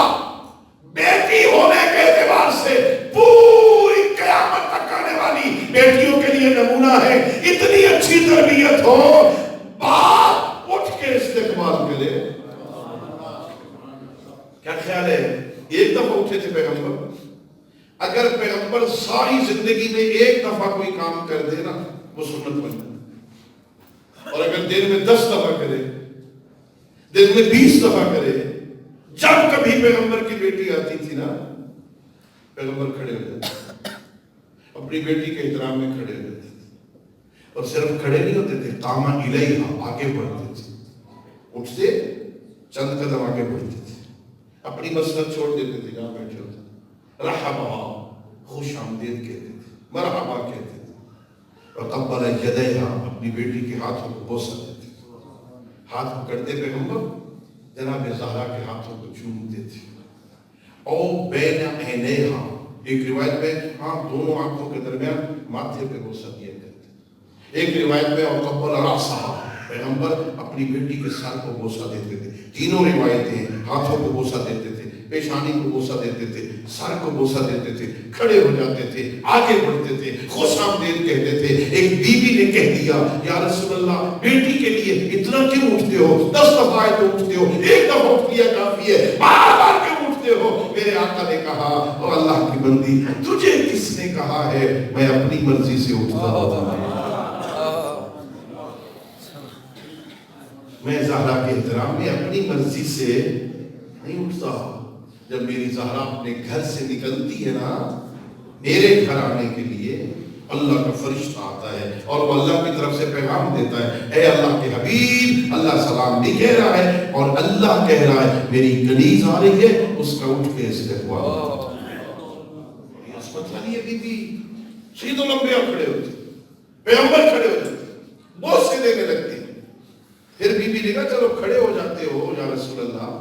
بیٹی ہونے کے اعتبار سے پوری قیامت تک آنے والی بیٹیوں کے لیے نمونہ ہے، اتنی اچھی تربیت ہو، باپ اٹھ کے استقبال کرے۔ کیا خیال ہے؟ ایک دفعہ اٹھے تھے پیغمبر، اگر پیغمبر ساری زندگی میں ایک دفعہ کوئی کام کر دے نا وہ سنت بن جائے، اور اگر دن میں 10 دفعہ کرے، دن میں 20 دفعہ کرے، جب کبھی پیغمبر کی بیٹی آتی تھی نا، پیغمبر کھڑے ہو جاتے، اپنی بیٹی کے احترام میں کھڑے ہو جاتے تھے، اور صرف کھڑے نہیں ہوتے تھے، قامہ الیہا، آگے بڑھتے تھے، اٹھتے چند قدم آگے بڑھتے تھے، اپنی مسند چھوڑ دیتے تھے جہاں بیٹھے ہوتے، رحبا، خوش آمدید کہتے تھے، مرحبا کہتے تھے، وقبل یدیہا، اپنی بیٹی کے ہاتھوں کو بوسہ دیتے تھے، ہاتھ پکڑتے پیغمبر جناب زہرا کے ہاتھوں کو چومتے تھے، او بین عینیہا، ایک روایت میں ہاں دونوں آنکھوں کے درمیان ماتھے پہ بوسہ دیا کرتے، ایک روایت میں وقبل رأسہا، پیغمبر اپنی بیٹی کے سر کو بوسہ دیتے تھے، تینوں روایتیں ہاتھوں کو بوسہ دیتے تھے، پیشانی کو بوسہ دیتے تھے، سر کو بوسہ دیتے تھے، کھڑے ہو جاتے تھے، آگے بڑھتے تھے، خوش آمدید کہتے تھے۔ ایک بیوی نے کہہ دیا یا رسول اللہ بیٹی کے لیے اتنا کیوں اٹھتے ہو؟ 10 دفعہ تو اٹھتے ہو، ایک دفعہ اٹھ لیا کافی ہے، بار بار کیوں اٹھتے ہو؟ میرے آقا نے کہا اور اللہ کی بندی تجھے کس نے کہا ہے میں اپنی مرضی سے اٹھتا ہوں؟ میں زہرا کے احترام میں اپنی مرضی سے نہیں اٹھتا۔ جب میری زہرا اپنے گھر سے نکلتی ہے نا، میرے گھر آنے کے لیے اللہ کا فرشتہ آتا ہے اور وہ اللہ کی طرف سے پیغام دیتا ہے، اے اللہ کے حبیب، اللہ سلام نہیں کہہ رہا ہے اور اللہ کہہ رہا ہے میری کنیز آ رہی ہے، اس کا اٹھ کے استقبال۔ یہ عصمت والی ہے بی بی، سید الانبیاء کھڑے ہوتے، پیغمبر کھڑے ہو جاتے، بہت سے دینے لگتے، پھر بی بی نے کہا چلو کھڑے ہو جاتے ہو یا رسول اللہ،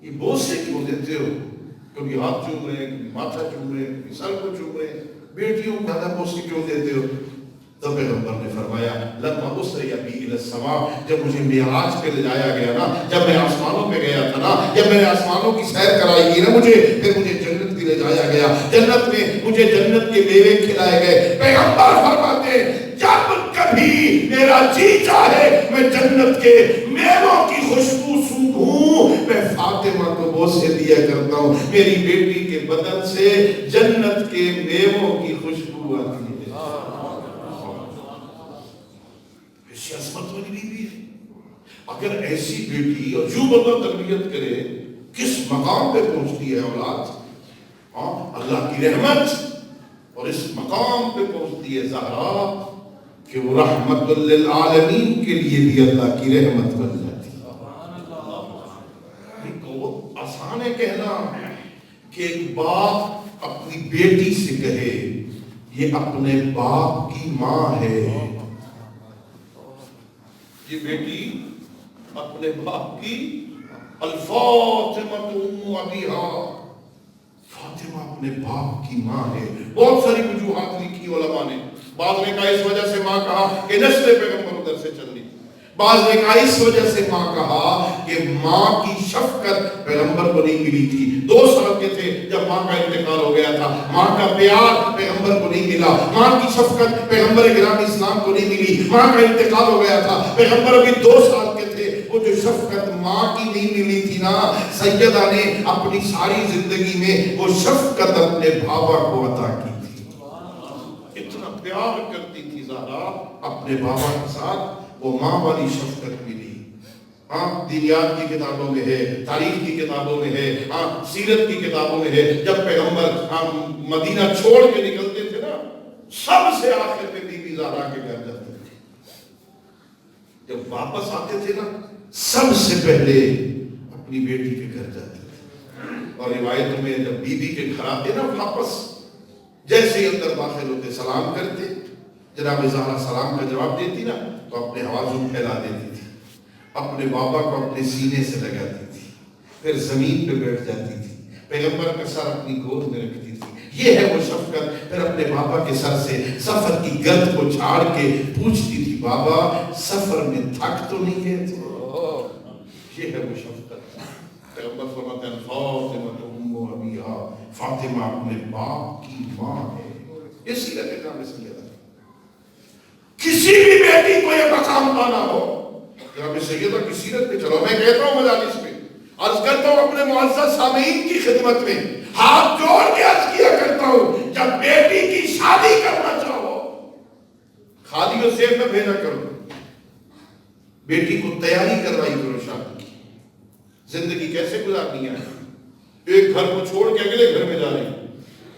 یہ بوسے کیوں دیتے ہو؟ کبھی ہاتھ چوم رہے ہیں، کبھی ماتھا چوم رہے ہیں، کبھی سر کو چوم رہے ہیں، بیٹیوں کو زیادہ بوسے کیوں دیتے ہو؟ تو پیغمبر نے فرمایا لما اسری بی الی السماء، جب مجھے معراج پہ لے جایا گیا نا، جب میں آسمانوں پہ گیا تھا نا، جب میں نے آسمانوں کی سیر کرائی گئی نا مجھے، پھر مجھے جنت بھی لے جایا گیا، جنت میں مجھے جنت کے میوے کھلائے گئے۔ پیغمبر فرماتے جب کبھی میرا جی چاہے میں جنت کے میووں کی خوشبو سونگھوں، میں فاطمہ کو بوسے دیا کرتا ہوں، میری بیٹی کے بدن سے جنت کے میووں کی خوشبو آتی ہے۔ ایسی عظمت والی بیوی ہے، اگر ایسی بیٹی اور جو بندہ تربیت کرے کس مقام پہ پہنچتی ہے اولاد، اللہ کی رحمت، اور اس مقام پہ پہنچتی ہے زہرا کہ وہ رحمت للعالمین کے لیے بھی اللہ کی رحمت بن جاتی ہے۔ آسان ہے کہنا کہ ایک باپ اپنی بیٹی سے کہے یہ اپنے باپ کی ماں ہے، یہ بیٹی اپنے باپ کی، الفاطمہ ام ابیہا، فاطمہ اپنے باپ کی ماں ہے۔ بہت ساری وجوہات لکھی علماء نے، بعض نے کہا اس وجہ سے ماں کہا کہ نسل پیغمبر ادھر سے چل رہی، بعض نے کہا اس وجہ سے ماں کہا کہ ماں کی شفقت پیغمبر کو نہیں ملی تھی، 2 سال کے تھے جب ماں کا انتقال ہو گیا تھا، ماں کا پیار پیغمبر کو نہیں ملا، ماں کی شفقت پیغمبر گرامی اسلام کو نہیں ملی، ماں کا انتقال ہو گیا تھا، پیغمبر ابھی 2 سال کے تھے، وہ جو شفقت ماں کی نہیں ملی تھی نا، سیدہ نے اپنی ساری زندگی میں وہ شفقت اپنے بابا کو عطا کی تھی، اتنا پیار کرتی تھی زہرا اپنے بابا کے ساتھ، وہ ماں والی شفقت ملی۔ ہاں دینیات کی کتابوں میں ہے، تاریخ کی کتابوں میں ہے، ہاں سیرت کی کتابوں میں ہے. جب پیغمبر مدینہ چھوڑ کے نکلتے تھے نا، سب سے آخر میں بی بی زہرا کے گھر جاتے تھے. جب واپس آتے تھے نا، سب سے پہلے اپنی بیٹی کے گھر جاتے تھے. اور روایت میں جب بی بی کے گھر آتے نا واپس، جیسے ہی اندر داخل ہوتے سلام کرتے، جناب زہرا سلام کا جواب دیتی نا تو اپنے حوازن پھیلا دیتی تھی، اپنے بابا کو اپنے سینے سے لگاتی تھی، پھر زمین پہ بیٹھ جاتی تھی، پیغمبر کا سر اپنی گود میں رکھتی تھی. یہ ہے وہ شفقت. پھر اپنے بابا کے سر سے سفر کی گرد کو جھاڑ کے پوچھتی تھی، بابا سفر میں تھک تو نہیں گئے تھے؟ یہ ہے وہ شفقت. پیغمبر فرماتے ہیں فاطمہ ام ابیہا، فاطمہ اپنے باپ کی ماں ہے. یہ سیرت ہے جناب سیدہ. کسی بھی بیٹی کو یہ مقام پانا ہو، جناب سیدہ کی سیرت پہ چلو. میں کہتا ہوں مجالس میں عرض کرتا ہوں اپنے معزز سامعین کی خدمت میں ہاتھ جوڑ کے عرض کیا کرتا ہوں، جب بیٹی کی شادی کرنا چاہو خالی و زیب میں بھیجا کرو، بیٹی کو تیاری کروائی کرو شادی کی. زندگی کیسے گزارنی ہے؟ ایک گھر کو چھوڑ کے اگلے گھر میں جا رہی ہے،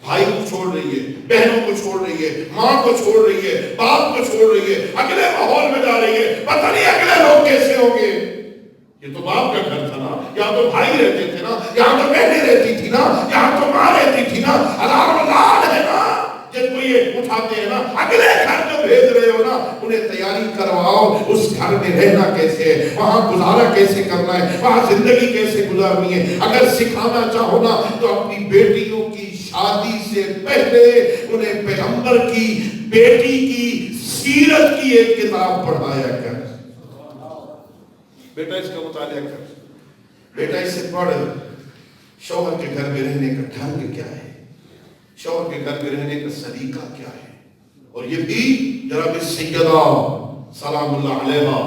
بھائی کو چھوڑ رہی ہے، بہنوں کو چھوڑ رہی ہے، ماں کو چھوڑ رہی ہے، باپ کو چھوڑ رہی ہے، اگلے ماحول میں جا رہی ہے. پتہ نہیں اگلے لوگ کیسے ہوں گے. یہ تو باپ کا گھر تھا نا، یہاں تو بھائی رہتے تھے نا، یہاں تو بہنیں رہتی تھی نا، یہاں تو ماں رہتی تھی نا. ہزاروں لال ہے نا جن کو یہ اٹھاتے ہیں نا، اگلے گھر جو بھیج رہے ہو نا انہیں تیاری کرواؤ. اس گھر میں رہنا کیسے ہے، وہاں گزارا کیسے کرنا ہے، وہاں زندگی کیسے گزارنی ہے. اگر سکھانا چاہو نا تو اپنی بیٹیوں کی شادی سے پہلے انہیں پیغمبر کی بیٹی کی سیرت کی ایک کتاب پڑھایا کر. بیٹا اس کا مطالعہ کر، بیٹا اس سے پڑھ شوہر کے گھر میں رہنے کا ڈھنگ کیا ہے، شوہر کے گھر میں رہنے کا سلیقہ کیا ہے. اور یہ بھی جناب سیدہ سلام اللہ علیہا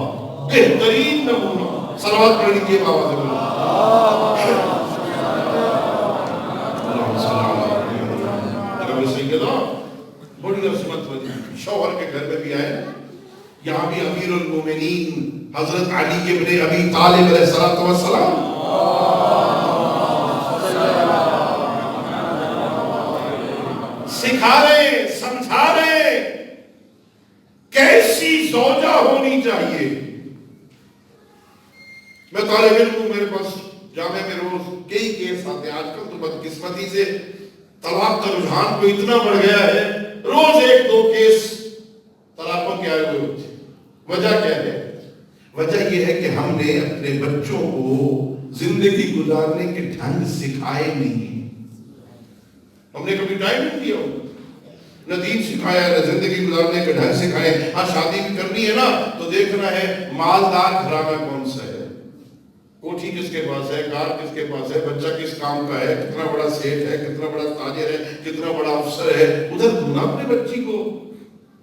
بہترین نمونہ. صلوات پڑھ لیجیے بابا سے جناب سیدہ بڑی عظمت والی. شوہر کے گھر میں بھی آئے، یہاں بھی امیر المومنین حضرت علی ابن ابی طالب علیہ السلام سکھا رہے، سمجھا رہے کیسی زوجہ ہونی چاہیے. میں طالب علم ہوں، میرے پاس جامعہ میں روز کئی کیس آتے ہیں. آج کل تو بدقسمتی سے طلاق کا رجحان کو اتنا بڑھ گیا ہے، روز ایک دو کیس طلاقوں کے آئے ہوئے ہوتے. وجہ کیا ہے؟ وجہ یہ ہے کہ ہم نے اپنے بچوں کو زندگی گزارنے کے ڈھنگ سکھائے نہیں. ہم نے کبھی ٹائم نہیں دیا، نہ دین سکھایا، نہ زندگی گزارنے کے ڈھنگ سکھائے. ہاں شادی بھی کرنی ہے نا تو دیکھنا ہے مالدار گھرانہ کون سا ہے، کوٹھی کس کے پاس ہے، کار کس کے پاس ہے، بچہ کس کام کا ہے، کتنا بڑا سیٹ ہے، کتنا بڑا تاجر ہے، کتنا بڑا افسر ہے. ادھر ڈھونڈنا اپنے بچی کو.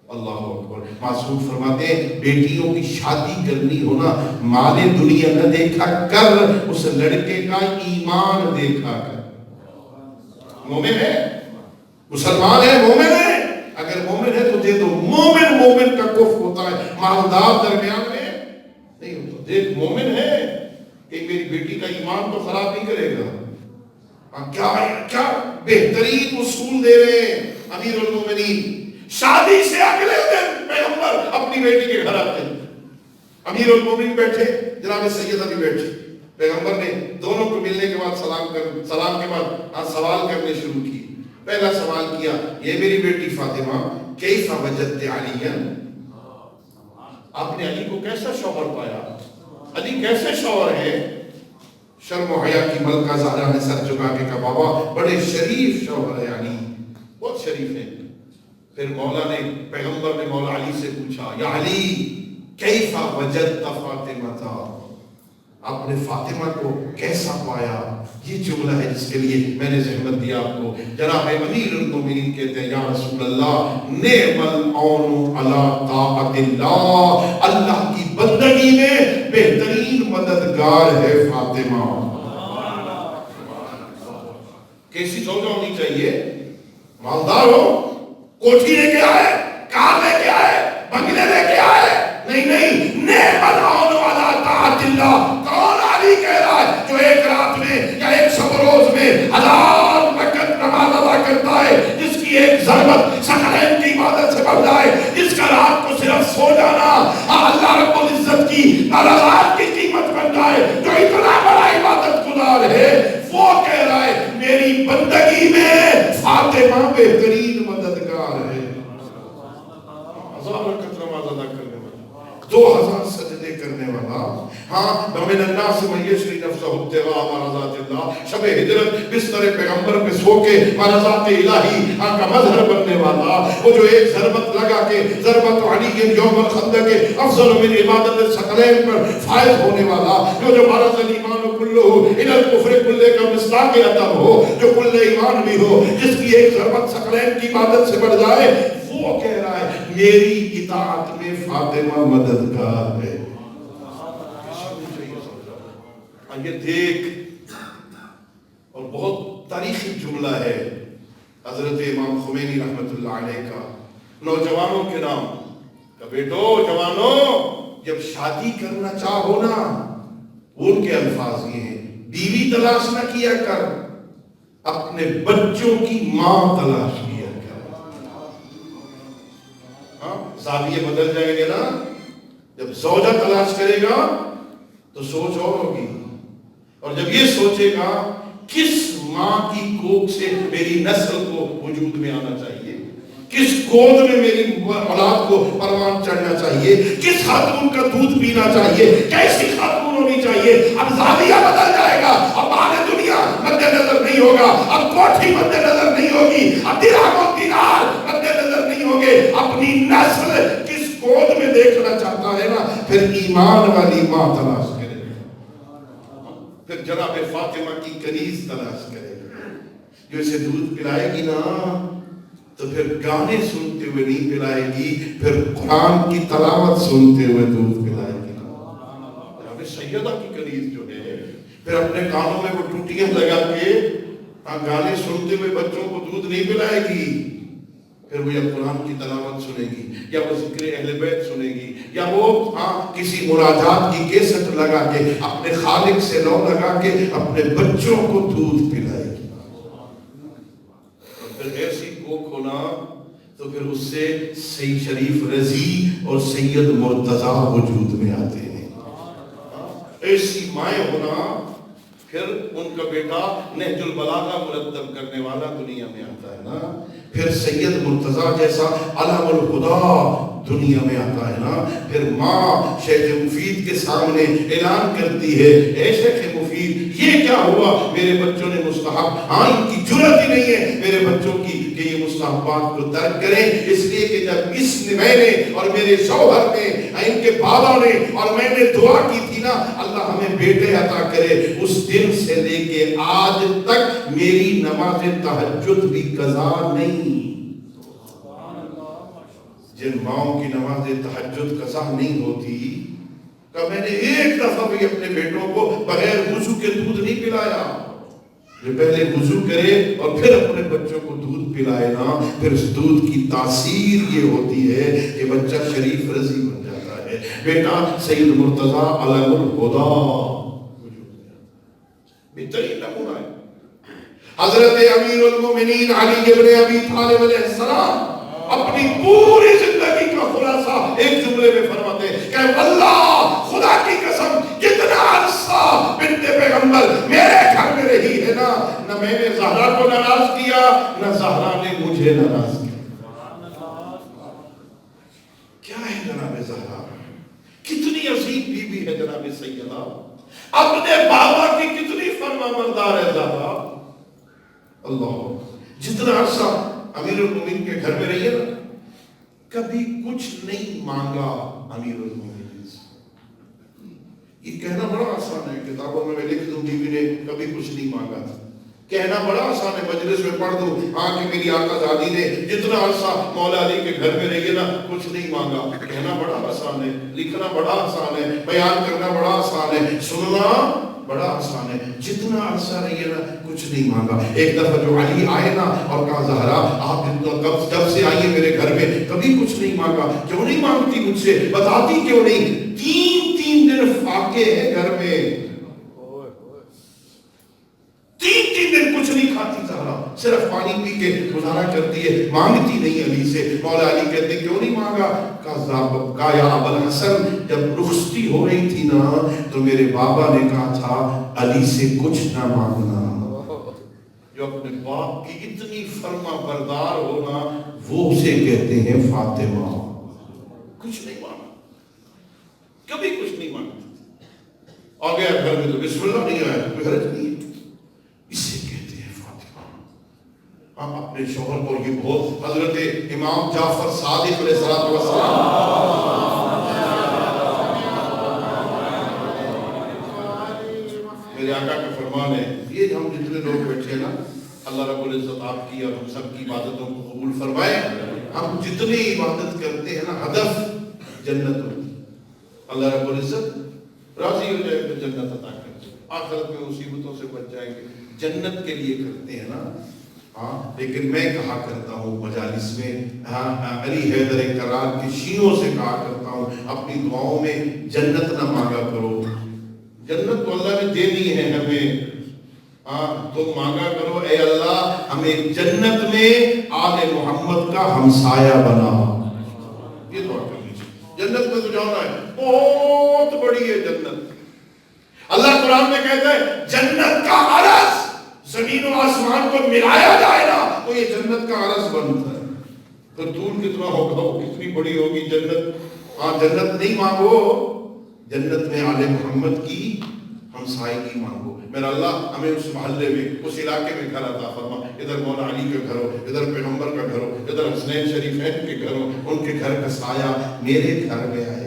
اللہ اکبر. معصوم فرماتے ہیں بیٹیوں کی شادی کرنی ہونا مال دنیا نہ دیکھا کر، اس لڑکے کا ایمان دیکھا کر. مومن ہے، مسلمان ہے، مومن ہے، اگر مومن ہے تو دے دو. مومن کا کف ہوتا ہے، مالدار درمیان میں نہیں ہوتا. دیکھ مومن ہے کہ میری بیٹی کا ایمان تو خراب نہیں کرے گا. کیا بہترین اصول دے رہے ہیں امیر المومنین. شادی سے اگلے دن پیغمبر اپنی بیٹی کے گھر آتے ہیں. امیر المومنین بیٹھے، جناب سیدہ بھی بیٹھے. پیغمبر نے دونوں کو ملنے کے بعد سلام کے بعد سوال کرنے شروع کی. پہلا سوال کیا، یہ میری بیٹی فاطمہ کیسا وجدت علیہ، آپ نے علی کو کیسا شوہر پایا، علی کیسے شوہر ہے. شرم و حیا کی ملکہ زہرا نے سر جھکا کے کہا بابا بڑے شریف شوہر ہے علی، بہت شریف ہے. پھر مولا نے پیغمبر نے مولا علی سے پوچھا، یا علی کیفا وجدت فاطمہ، آپ نے فاطمہ کو کیسا پایا. یہ جملہ ہے جس کے لیے میں نے زحمت دیا آپ کو. جناب امیر المومنین کہتے ہیں یا رسول اللہ نعم العون علی طاعت اللہ، اللہ کی بندگی میں بہترین مددگار ہے فاطمہ. کیسی زوجہ ہونی چاہیے؟ مالدار ہو، کوٹھی لے کے آئے، کار لے کے آئے، بنگلے لے کے آئے، نہیں، نعم العون علی طاعت اللہ، اللہ کون علی کہہ رہا ہے جو ایک رات میں یا ایک شب روز میں 1000 رکعت نماز ادا کرتا ہے، جس کی ایک ضربت ثقلین کی عبادت سے بڑھ جائے، جس کا رات کو صرف سو جانا اللہ رب العزت کی ناراضات کی قیمت بن جائے، جو اتنا بڑا عبادت گزار ہے، وہ کہہ رہا ہے میری بندگی میں فاطمہ بہترین مددگار ہے۔ 1000 رکعت نماز ادا کرنے والا، 2000 سجدے کرنے والا، ہاں ومن الناس من یشری نفسہ ابتغاء مرضات اللہ، شب ہجرت بستر پیغمبر پہ سو کے مرضات الہی کا مظہر بننے والا، وہ جو ایک ضربت لگا کے ضربت علی یوم الخندق افضل من عبادت الثقلین پر فائز ہونے والا، جو مرض الایمان کلہ الی الکفر کلہ کا مصداق عدم ہو، جو کل ایمان بھی ہو، جس کی ایک ضربت ثقلین کی عبادت سے بڑھ جائے، وہ کہہ رہا ہے میری اطاعت میں فاطمہ مددگار ہے۔ یہ دیکھ، اور بہت تاریخی جملہ ہے حضرت امام خمینی رحمت اللہ علیہ کا نوجوانوں کے نام کہ بیٹو جوانوں جب شادی کرنا چاہو نا، ان کے الفاظ یہ ہیں بیوی تلاش نہ کیا کر، اپنے بچوں کی ماں تلاش کیا کر۔ ہاں زاویے بدل جائیں گے نا، جب زوجہ تلاش کرے گا تو سوچ اور ہوگی، اور جب یہ سوچے گا کس ماں کی کوکھ سے میری نسل کو وجود میں آنا چاہیے، کس گود میں میری اولاد کو پروان چڑھنا چاہیے، کس خاتون کا دودھ پینا چاہیے، کیسی خاتون ہونی چاہیے، اب زاویہ بدل جائے گا، اب مال دنیا مد نظر نہیں ہوگا، اب کوٹھی مد نظر نہیں ہوگی، اب درہم و دینار مد نظر نہیں ہوں گے، اپنی نسل کس گود میں دیکھنا چاہتا ہے نا، پھر ایمان والی ماں تلاش کرے، پھر جناب فاطمہ کی کنیز تلاش کرے گا، جو اسے دودھ پلائے گی نا تو پھر گانے سنتے ہوئے نہیں پلائے گی، پھر قرآن کی تلاوت سنتے ہوئے دودھ پلائے گی۔ جناب سیدہ کی کنیز جو ہے پھر اپنے کانوں میں وہ ٹوٹیاں لگا کے گانے سنتے ہوئے بچوں کو دودھ نہیں پلائے گی، پھر وہ یا قرآن کی تلاوت سنے گی، یا وہ ذکر اہل بیت سنے گی، یا وہ کسی مناجات کی کیسٹ لگا کے اپنے خالق سے لو لگا کے اپنے بچوں کو دودھ پلائے گی۔ اور پھر ایسی کوکھ ہونا تو پھر اس سے سید شریف رضی اور سید مرتضیٰ وجود میں آتے ہیں۔ ایسی مائیں ہونا، پھر ان کا بیٹا نہج البلاغہ مرتب کرنے والا دنیا میں آتا ہے نا، پھر سید مرتضیٰ جیسا علم الہدا دنیا میں آتا ہے نا، پھر ماں شیخ مفید کے سامنے اعلان کرتی ہے اے شیخ مفید یہ کیا ہوا، میرے بچوں نے مستحب، ان کی جرأت ہی نہیں ہے میرے بچوں کی کہ یہ مستحبات کو ترک کریں، اس لیے کہ جب میں نے اور میرے شوہر نے، ان کے بابا نے اور میں نے دعا کی تھی نا اللہ ہمیں بیٹے عطا کرے، اس دن سے لے کے آج تک میری نماز تہجد بھی قضا نہیں۔ جن ماؤں کی نماز تہجد قضا نہیں ہوتی، کہ میں نے ایک دفعہ بھی اپنے بیٹوں کو بغیر وضو کے دودھ نہیں پلایا، جو پہلے وضو کرے اور پھر اپنے بچوں کو دودھ پلائے نا، پھر اس دودھ کی تاثیر یہ ہوتی ہے کہ بچہ شریف رضی بن جاتا ہے، بیٹا سید مرتضیٰ علم الہدا بہترین نمونہ ہے۔ حضرت امیر المومنین علی ابن ابی طالب علیہ السلام اپنی پوری زندگی کا خلاصہ ایک جملے میں فرماتے ہیں کہ واللہ خدا کی قسم جتنا عرصہ بنت پیغمبر میرے گھر میں رہی ہے نا، نہ میں نے زہرا کو ناراض کیا نہ زہرا نے مجھے ناراض کیا۔ کیا ہے جناب زہرا، کتنی عظیم بیوی ہے جناب سیدہ، اپنے بابا کی کتنی فرما بردار ہے زہرا۔ اللہ جتنا عرصہ امیر المومنین کے گھر میں رہی ہے نا، کبھی کچھ نہیں مانگا امیر المومنین سے۔ یہ کہنا بڑا آسان ہے، کتابوں میں لکھ دوں بیوی نے کبھی کچھ نہیں مانگا تھا، کہنا بڑا آسان ہے، مجلس میں پڑھ دوں کہ میری آقا زادی نے جتنا عرصہ مولا علی کے گھر میں رہی ہے نا کچھ نہیں مانگا، کہنا بڑا آسان ہے، لکھنا بڑا آسان ہے، بیان کرنا بڑا آسان ہے، سننا بڑا آسان ہے، جتنا عرصہ رہی ہے نا کچھ نہیں مانگا۔ ایک دفعہ جو علی آئے نا اور کہا زہرا آپ جتنا کب سے آئیے میرے گھر میں کبھی کچھ نہیں مانگا، کیوں نہیں مانگتی مجھ سے، بتاتی کیوں نہیں؟ تین دن فاقے فاقے ہیں گھر میں. 3 دن کچھ نہیں کھاتی زہرا, صرف پانی پی کے گزارا کرتی ہے, مانگتی نہیں علی سے. مولا علی کہتے کیوں نہیں مانگا؟ کہا یا ابو الحسن, جب رخصتی ہو رہی تھی نا تو میرے بابا نے کہا تھا علی سے کچھ نہ مانگنا. جو اپنے باپ کی اتنی فرما بردار ہونا وہ اسے کہتے ہیں فاطمہ. کچھ نہیں مانگا, کبھی کچھ نہیں مانگا. آ گیا گھر میں تو بسم اللہ نہیں آیا, کوئی حرج نہیں ہے, اسے کہتے ہیں فاطمہ. ہم اپنے شوہر کو, یہ بہت حضرت امام جعفر صادق علیہ السلام میرے آقا کا فرمان ہے. یہ ہم جتنے لوگ بیٹھے ہیں نا, اللہ رب العزت آپ کی اور ہم سب کی عبادتوں کو قبول فرمائے. ہم جتنی عبادت کرتے ہیں نا, ہدف جنت ہوتی. اللہ رب العزت راضی ہو جائے تو جنت عطا کرتے, آخرت میں مصیبتوں سے بچ جائیں گے. جنت کے لیے کرتے ہیں نا. ہاں, لیکن میں کہا کرتا ہوں مجالس میں, علی حیدر کرار کے شیعوں سے کہا کرتا ہوں, اپنی دعاؤں میں جنت نہ مانگا کرو. جنت تو اللہ نے دینی ہے ہمیں. تم مانگا کرو اے اللہ ہمیں جنت میں آل محمد کا ہمسایہ بنا. یہ دعا کرنی چاہیے. جنت میں تو جانا ہے, بہت بڑی ہے جنت. اللہ قرآن میں کہتا ہے جنت کا عرض زمین و آسمان کو ملایا جائے نا تو یہ جنت کا عرض بنتا ہے. تو طول کتنا ہوگا, وہ کتنی بڑی ہوگی جنت. جنت نہیں مانگو, جنت میں آل محمد کی ہمسائیگی مانگو. میرا اللہ ہمیں اس محلے میں, اس علاقے میں گھر عطا فرما. ادھر مولا علی کا گھر ہو, ادھر پیغمبر کا گھر ہو, ادھر حسنین شریفین کے گھر ہو, ان کے گھر کا سایہ میرے گھر میں آئے.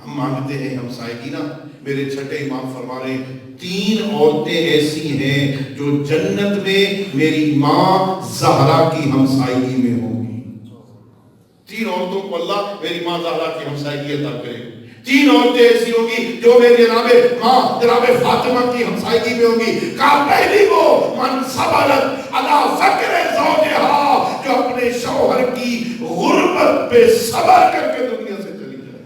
ہم مانگتے ہیں ہمسائیگی نا. میرے چھٹے امام فرما رہے ہیں 3 عورتیں ایسی ہیں جو جنت میں میری ماں زہرا کی ہمسائیگی میں ہوں گی. 3 عورتوں کو اللہ میری ماں زہرا کی ہمسائیگی عطا کرے. 3 عورتیں ایسی ہوں گی جو میری جناب ماں جناب فاطمہ کی ہمسائیگی میں ہوں گی. کہا پہلی وہ من صبرت علی فقر زوجہا, جو اپنے شوہر کی غربت پہ صبر کر کے دنیا سے چلی جائے.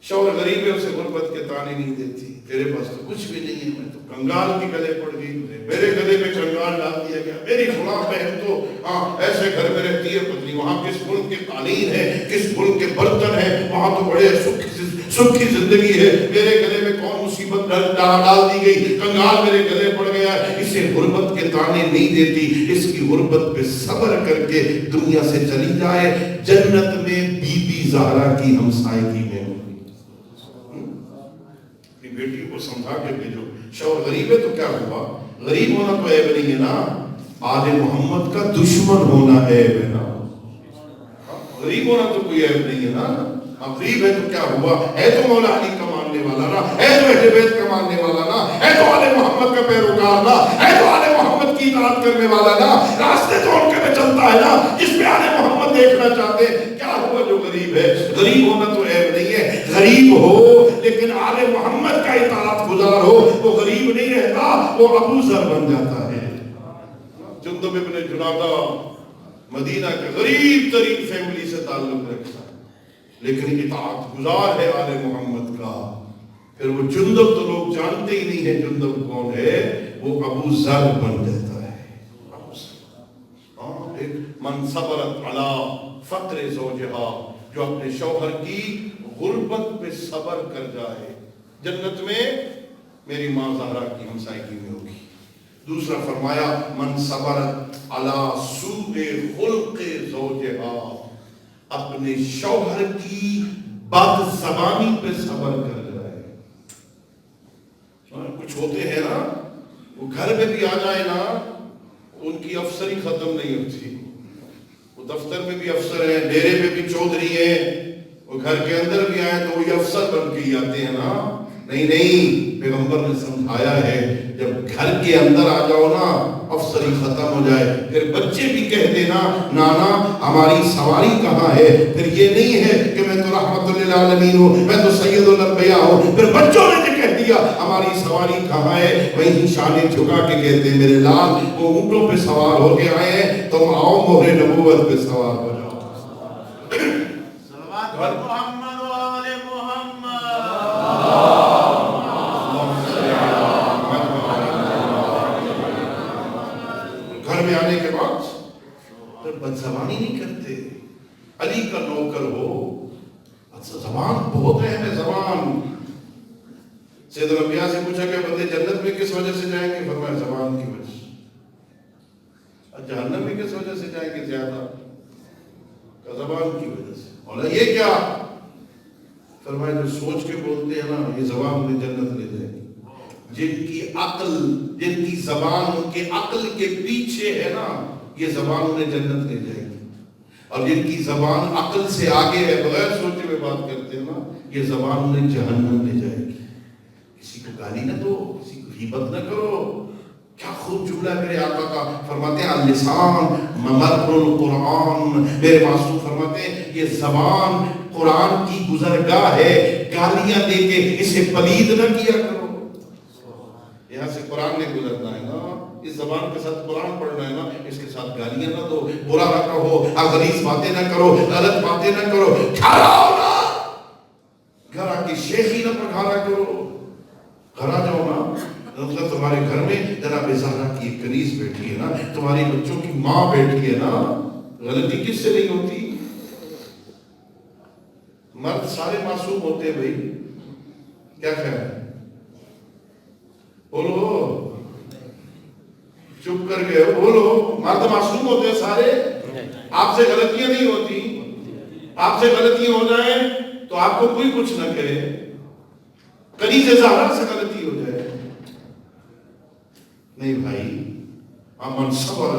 شوہر غریب ہے, اسے غربت کے تانے نہیں دیتی. تیرے پاس تو کچھ بھی نہیں ہے, میں تو کنگال کے گلے پڑ گئی, میرے گلے میں کنگال ڈال دیا گیا. میری فلاں بہن تو ایسے گھر میں رہتی ہے, پتلی وہاں کس ملک کے قالین ہے, کس ملک کے برتن ہے, وہاں تو بڑے سکھ کی زندگی ہے. میرے گلے میں کون مصیبت ڈال دی گئی, کنگال میرے گلے پڑ گیا. اسے غربت کے تانے نہیں دیتی, اس کی غربت پہ صبر کر کے دنیا سے چلی جائے. جنت میں بی بی زہرا کی ہمسائیگی میں بیٹی کو سمجھا کے بھیجو. شوہر غریب ہے تو کیا ہوا, غریب ہونا تو عیب نہیں ہے نا, آل محمد کا دشمن ہونا عیب ہے نا. غریب ہونا تو کوئی عیب نہیں ہے نا. غریب ہے تو کیا ہوا, ہے تو مولا علی کا ماننے والا نا, ہے تو اہل بیت کا ماننے والا نا, ہے تو آل محمد کا پیروکار نا, ہے تو آل محمد کی اطاعت کرنے والا نا. راستے تو ان کے میں چلتا ہے نا جس میں آل محمد دیکھنا چاہتے ہیں. کیا ہوا جو غریب ہے, غریب ہونا تو عیب نہیں ہے. غریب ہو لیکن آل محمد کا اطاعت گزار ہو, وہ غریب نہیں رہتا, وہ ابو ذر بن جاتا ہے. جندب ابن جنادہ مدینہ کے غریب ترین فیملی سے تعلق رکھتا ہے, لیکن اطاعت گزار ہے آل محمد کا. پھر وہ جندب تو لوگ جانتے ہی نہیں ہیں جندب کون ہے, وہ ابو ذر بن جاتا ہے. من صبرت علی فقر زوجہا, جو اپنے شوہر کی غربت پہ صبر کر جائے, جنت میں میری ماں زہرا کی ہمسائیگی میں ہوگی. دوسرا فرمایا من صبرت علی سوء خلق زوجہا, اپنے شوہر کی بد زبانی پہ صبر کر جائے. کچھ ہوتے ہیں نا, وہ گھر میں بھی آ جائے نا, ان کی افسری ختم نہیں ہوتی. وہ دفتر میں بھی افسر ہیں, ڈیرے میں بھی چودھری ہیں, وہ گھر کے اندر بھی آئے تو وہی افسر بن کے آتے ہیں نا. نہیں, پیغمبر نے سمجھایا ہے جب گھر کے اندر آ جاؤ نا افسری ختم ہو جائے. پھر بچے بھی کہہ دینا نانا ہماری سواری کہاں ہے. پھر یہ نہیں ہے کہ میں تو رحمت للعالمین ہوں, میں تو سید الانبیاء ہوں. پھر بچوں نے جو کہہ دیا ہماری سواری کہاں ہے, وہیں شانے جھکا کے کہتے ہیں میرے لال وہ اونٹوں پہ سوار ہو کے آئے ہیں, تم آؤ مہر نبوت پہ سوار ہو جاؤ. زبانی نہیں کرتے. علی کا نوکر ہو. اچھا زبان بہت اہم ہے. زبان سید الانبیاء سے پوچھا کہ بندے جنت میں کس وجہ سے جائیں گے؟ فرمایا زبان کی وجہ سے. جہنم میں کس وجہ سے جائیں گے زیادہ؟ کہ زبان کی وجہ سے. اور یہ کیا؟ فرمایا جو سوچ کے بولتے ہیں نا یہ زبان انہیں جنت لے جائے گی. جن کی عقل، جن کی زبان ان کے عقل کے پیچھے ہے نا یہ زبان انہیں جنت لے جائے گی. اور جن کی زبان عقل سے آگے ہے، بغیر سوچے ہوئے بات کرتے ہیں نا یہ زبان انہیں جہنم لے جائے گی. کسی کو گالی نہ دو، کسی کو غیبت نہ کرو. کیا خوب جملہ ہے میرے آقا کا. فرماتے ہیں اللسان ممر القرآن. میرے معصوم فرماتے ہیں یہ زبان قرآن کی گزرگاہ ہے. گالیاں دے کے اسے پلید نہ کیا کرو. یہاں سے قرآن نے گزرنا ہے نا، اس زبان کے ساتھ قرآن پڑھنا ہے نا، اس کے ساتھ گالیاں نہ دو، برا نہ کہو، غلیظ باتیں نہ کرو، غلط باتیں نہ کرو. کھڑا ہونا گھر آ کے شیخی نہ پڑھانا کرو. گھر آ جاؤ نا، تمہارے گھر میں جناب زہرا کی ایک کنیز بیٹھی ہے نا، تمہاری بچوں کی ماں بیٹھی ہے نا، غلطی کس سے نہیں ہوتی؟ مرد سارے معصوم ہوتے ہیں بھائی. کیا خیال ہے؟ بولو، چپ کر گئے ہو، بولو. مرد معصوم ہوتے ہیں سارے. آپ سے غلطیاں نہیں ہوتی. آپ سے غلطیاں ہو جائیں تو آپ کو کوئی کچھ نہ کرے. کنیز زہرا سے غلطی ہو جائے نہیں بھائی. امن صبر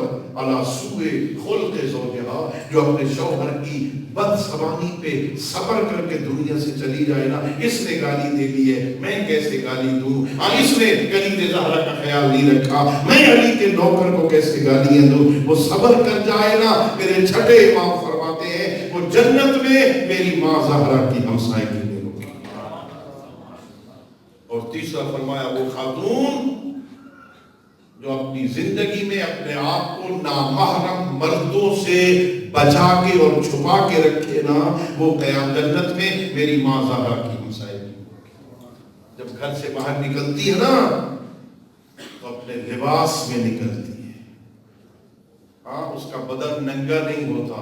علی سوء خلق زوجہا، جو اپنے شوہر کی بد زبانی پہ صبر کر کے دنیا سے چلی جائے نا. اس نے گالی دے دی ہے، میں کیسے گالی دوں؟ اس نے کنیز زہرا کا خیال نہیں رکھا، میں علی کے نوکر کو کیسے گالیاں دوں؟ وہ صبر کر جائے نا. میرے چھٹے امام فرماتے ہیں وہ جنت میں میری ماں زہرا کی ہمسائیگی میں ہوگی. اور تیسرا فرمایا وہ خاتون جو اپنی زندگی میں اپنے آپ کو نامحرم مردوں سے بچا کے اور چھپا کے رکھے نا، وہ قیام جنت میں میری ماں زہرا کی ہمسائیگی ہوگی. جب گھر سے باہر نکلتی ہے نا تو اپنے لباس میں نکلتی ہے. ہاں، اس کا بدن ننگا نہیں ہوتا،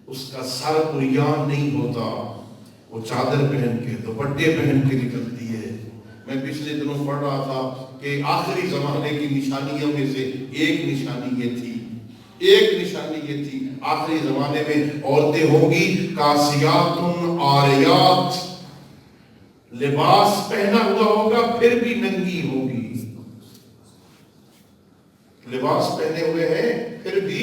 اس کا سر عریان نہیں ہوتا. وہ چادر پہن کے، دوپٹے پہن کے نکلتی ہے. میں پچھلے دنوں پڑھ رہا تھا کہ آخری زمانے کی نشانیوں میں سے ایک نشانی یہ تھی، آخری زمانے میں عورتیں ہوں گی کاسیات عاریات. لباس پہنا ہوا ہوگا پھر بھی ننگی ہوگی. لباس پہنے ہوئے ہیں پھر بھی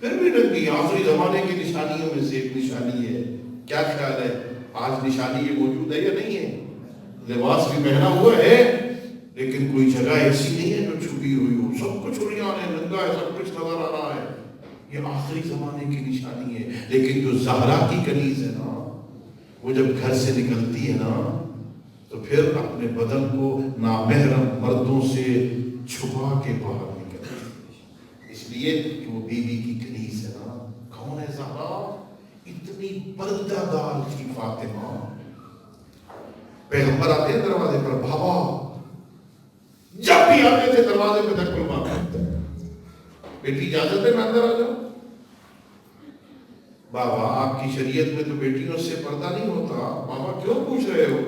ننگی. آخری زمانے کی نشانیوں میں سے ایک نشانی ہے. کیا خیال ہے آج نشانی یہ موجود ہے یا نہیں ہے؟ لباس بھی پہنا ہوا ہے لیکن کوئی جگہ ایسی نہیں ہے جو چھپی ہوئی ہو. سب کچھ عریان ہے، ننگا ہے، سب کچھ نظر آ رہا ہے. یہ آخری زمانے کی نشانی ہے. لیکن جو زہرا کی کنیز ہے نا، وہ جب گھر سے نکلتی ہے نا تو پھر اپنے بدن کو نامحرم مردوں سے چھپا کے باہر نکلتی ہے. اس لیے کہ وہ بیوی کی کنیز ہے نا. کون ہے زہرا؟ اتنی پردہ دار تھی فاطمہ. پیغمبر آتے ہیں دروازے پر، بابا جب بھی آتے تھے دروازے پہ دھکل مارتے، بیٹی اجازت ہے میں اندر آ جاؤں؟ بابا آپ کی شریعت میں تو بیٹیوں سے پردہ نہیں ہوتا. بابا کیوں پوچھ رہے ہو؟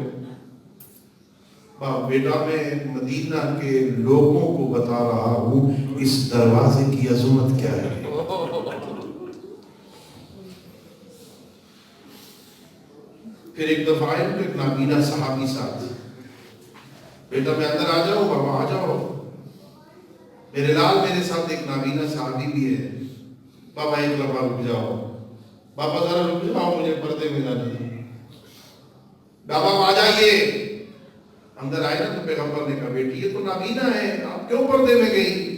بابا بیٹا میں مدینہ کے لوگوں کو بتا رہا ہوں اس دروازے کی عظمت کیا ہے. پھر ایک دفعہ آئے تو ایک نابینا صحابی ساتھ، بیٹا میں اندر آ جاؤں؟ بابا آ جاؤ. میرے لال میرے ساتھ ایک نابینا صحابی بھی ہے. بابا ایک لمحہ رک جاؤ. بابا ذرا رک جاؤ، مجھے پردے میں جانا ہے. بابا آ جائیے. اندر آئے نا تو پیغمبر نے کہا بیٹی یہ تو نابینا ہے، آپ کیوں پردے میں گئی؟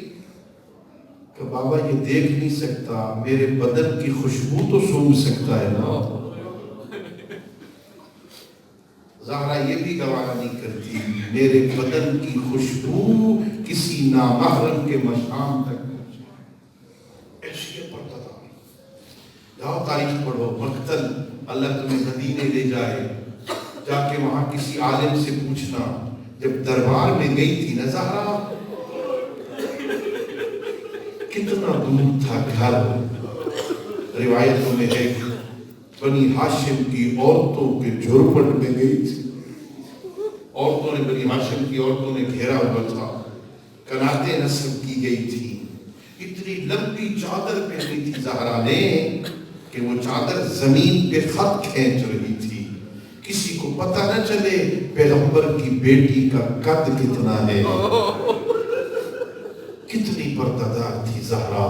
کہ بابا یہ دیکھ نہیں سکتا، میرے بدن کی خوشبو تو سونگھ سکتا ہے نا. زہرا یہ بھی گوارا نہیں کرتی میرے بدن کی خوشبو کسی نامحرم کے مشام تک پہنچے. ایسی ہے پردہ دار. جاؤ تاریخ پڑھو. مقتل اللہ تمہیں مدینے لے جائے، جا کے وہاں کسی عالم سے پوچھنا. جب دربار میں گئی تھی نا زہرا، کتنا دور تھا گھر، روایتوں میں ہے کہ بنی ہاشم کی عورتوں کے جھرمٹ میں گئی تھی، عورتوں نے بنی ہاشم کی عورتوں نے گھیرا ہوا تھا، کناتیں نصب کی گئی تھی، اتنی لمبی چادر پہنی تھی زہرا نے کہ وہ چادر زمین پہ خط کھینچ رہی تھی، کسی کو پتہ نہ چلے پیغمبر کی بیٹی کا قد کتنا ہے، کتنی پردہ تھی زہرا۔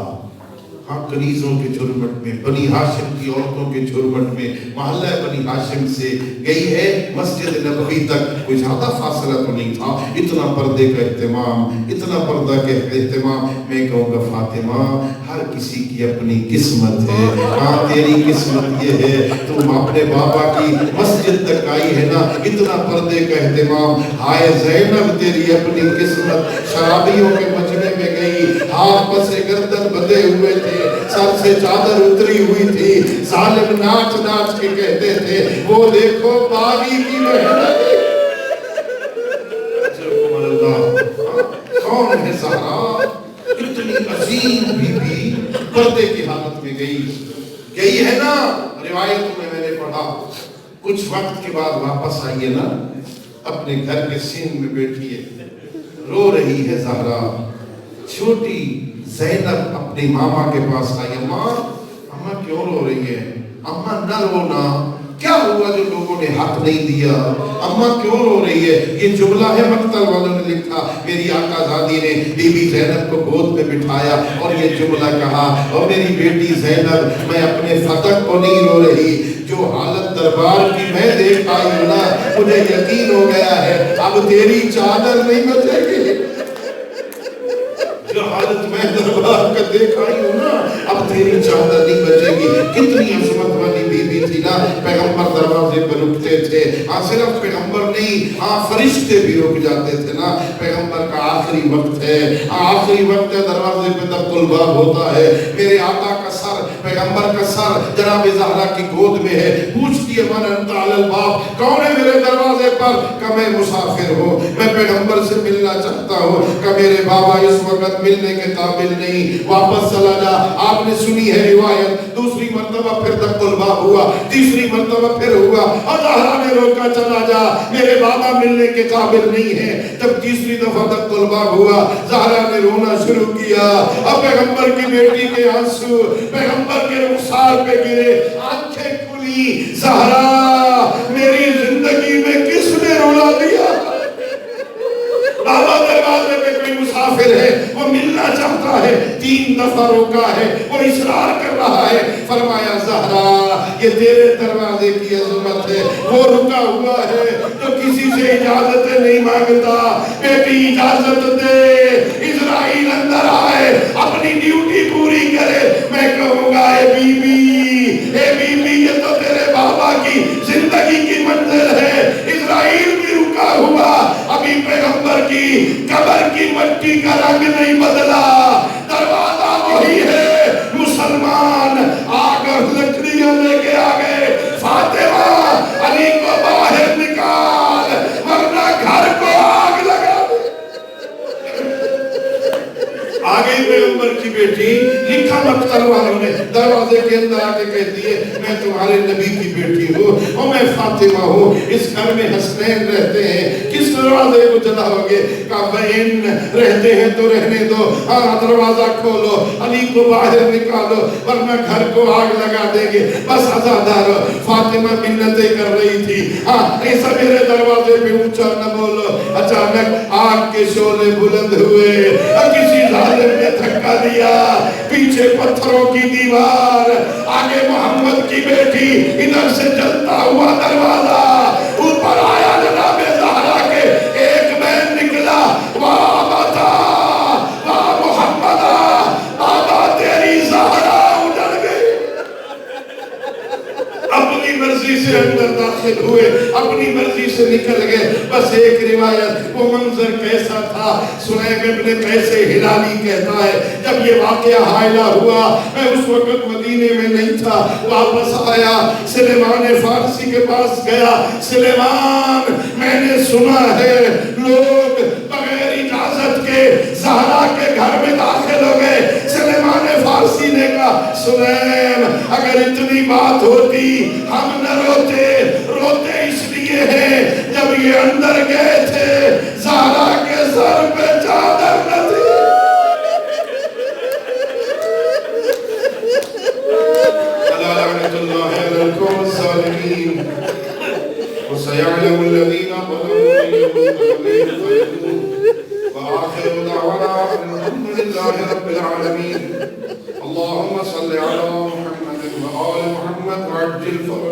ہاں کنیزوں کے جھرمٹ میں، بنی ہاشم کی عورتوں کے جھرمٹ میں، محلہ بنی ہاشم سے گئی ہے مسجد نبوی تک، کوئی زیادہ فاصلہ تو نہیں تھا، اتنا پردے کا اہتمام، اتنا پردہ کا اہتمام۔ میں کہوں گا فاطمہ ہر کسی کی اپنی قسمت ہے، ہاں تیری قسمت یہ ہے تم اپنے بابا کی مسجد تک آئی ہے نا، اتنا پردے کا اہتمام۔ ہائے زینب تیری اپنی قسمت، شرابیوں کے مجمع میں گئی، ہاتھ پس گردن بندھے ہوئے تھے، سر سے چادر اتری ہوئی تھی، ظالم ناچ ناچ کے کہتے تھے وہ دیکھو باغی کی محنت، کون ہے زہرا، اتنی عظیم بی بی پردے کی حالت میں گئی ہے نا۔ روایتوں میں نے پڑھا کچھ وقت کے بعد واپس آئیے نا، اپنے گھر کے سین میں بیٹھی ہے، رو رہی ہے زہرا۔ چھوٹی زینب اپنی ماما کے پاس آئی، اماں کیوں رو رہی ہے؟ اماں نہ رونا، کیا ہوا جو لوگوں نے حق نہیں دیا؟ اماں کیوں رو رہی ہے؟ یہ جملہ ہے مقتل والوں نے لکھا، میری آقا زادی نے بی بی زینب کو گود میں بٹھایا اور یہ جملہ کہا، اور میری بیٹی زینب میں اپنے فتح کو نہیں رو رہی، جو حالت دربار کی میں دیکھ آئی ہوں نا، مجھے یقین ہو گیا ہے اب تیری چادر نہیں بچے گی، جو حالت میں دربار کا دیکھ آئی ہوں نا اب تیری چادر نہیں بچے گی۔ کتنی عظمت والی بی بی تھی نا، پیغمبر دروازے پر رکتے تھے، ہاں صرف پیغمبر نہیں، ہاں فرشتے بھی رک جاتے تھے نا، پیغمبر کا آخری وقت ہے، آخری وقت ہے، دروازے پہ دق الباب ہوتا ہے، میرے آقا کا سر، پیغمبر کا سر جناب زہرا کی گود میں ہے، پوچھتی ہے من انت علی الباب، کون ہے میرے دروازے پر؟ کہ میں مسافر ہوں، میں پیغمبر سے ملنا چاہتا ہوں، کہ میرے بابا اس وقت ملنے کے قابل نہیں، واپس چلا جا۔ آپ نے سنی ہے روایت، دوسری مرتبہ پھر دق الباب ہوا، تیسری مرتبہ پھر ہوا، اور زہرا نے روکا چلا جا، میرے بابا ملنے کے قابل نہیں ہے۔ جب تیسری دفعہ دق الباب ہوا، زہرا نے رونا شروع کیا، اب پیغمبر کی بیٹی کے آنسو پیغمبر کے رخسار پہ گرے، آنکھیں کھلی، زہرا میری زندگی میں کس نے رولا دیا؟ بابا دروازے پہ کوئی مسافر ہے، وہ ملنا چاہتا ہے، 3 دفعہ روکا ہے، وہ اصرار کر رہا ہے، فرمایا زہرا یہ تیرے دروازے کی عظمت ہے، وہ رکا ہوا ہے تو کسی سے اجازت نہیں مانگتا، بیٹی اجازت دے، اسرائیل اندر آئے، اپنی ڈیوٹی پوری کرے۔ میں کہوں گا اے بی بی یہ تو تیرے بابا کی زندگی کی منزل ہے، اسرائیل بھی رکا ہوا، ابھی پیغمبر کی قبر کی مٹی کا رنگ نہیں بدلا، دروازہ وہی ہے، مسلمان آگ لکڑیاں لے کے آگئے، فاطمہ علی کو باہر نکال ورنہ گھر کو آگ لگا دے۔ آگئی پیغمبر کی بیٹی، لکھا مقتل والوں نے، دروازے کے اندر آکے کہتی ہے میں تمہارے نبی کی بیٹی ہوں اور میں فاطمہ ہوں، اس گھر میں حسنین رہتے ہیں، کس دروازے کو جلاؤ گے؟ کہا بہن رہتے ہیں تو رہنے دو، ہاں دروازہ کھولو، علی کو باہر نکالو ورنہ گھر کو آگ لگا دیں گے، بس عزادارو۔ فاطمہ منتیں کر رہی تھی، ہاں ایسا میرے دروازے پہ اونچا نہ بولو۔ اچانک آگ کے شعلے بلند ہوئے، کسی ظالم نے دھکا دیا، پیچھے پتھروں کی دیوار، آگے محمد کی بیٹی، ادھر سے جلتا ہوا دروازہ، اوپر آیا جناب زہرا کے ایک مین نکلا، واہ بتا واہ محمدہ، بابا تیری زہرا اجڑ گئی۔ اپنی مرضی سے اندر داخل ہوئے، اپنی مرضی سے نکل گئے۔ بس ایک روایت، وہ منظر کیسا تھا، سنیب ابن قیس ہلالی کہتا ہے جب یہ واقعہ حائلہ ہوا، میں اس وقت مدینے میں نہیں تھا، واپس آیا، سلیمان فارسی کے پاس گیا، سلیمان میں نے سنا ہے لوگ بغیر اجازت کے زہرا کے گھر میں داخل ہو گئے۔ سلیمان فارسی نے کہا سلیم اگر اتنی بات ہوتی ہم نہ روتے، روتے اس لیے ہیں جب یہ اندر گئے تھے زہرا کے سر پہ چادر نہ تھی۔ الا لعنت اللہ علی القوم الظالمین وسيعلم الذين ظلموا أيهم وآخر دعوانا الحمد لله رب العالمين اللهم صل على محمد وآل محمد وعجل فرجهم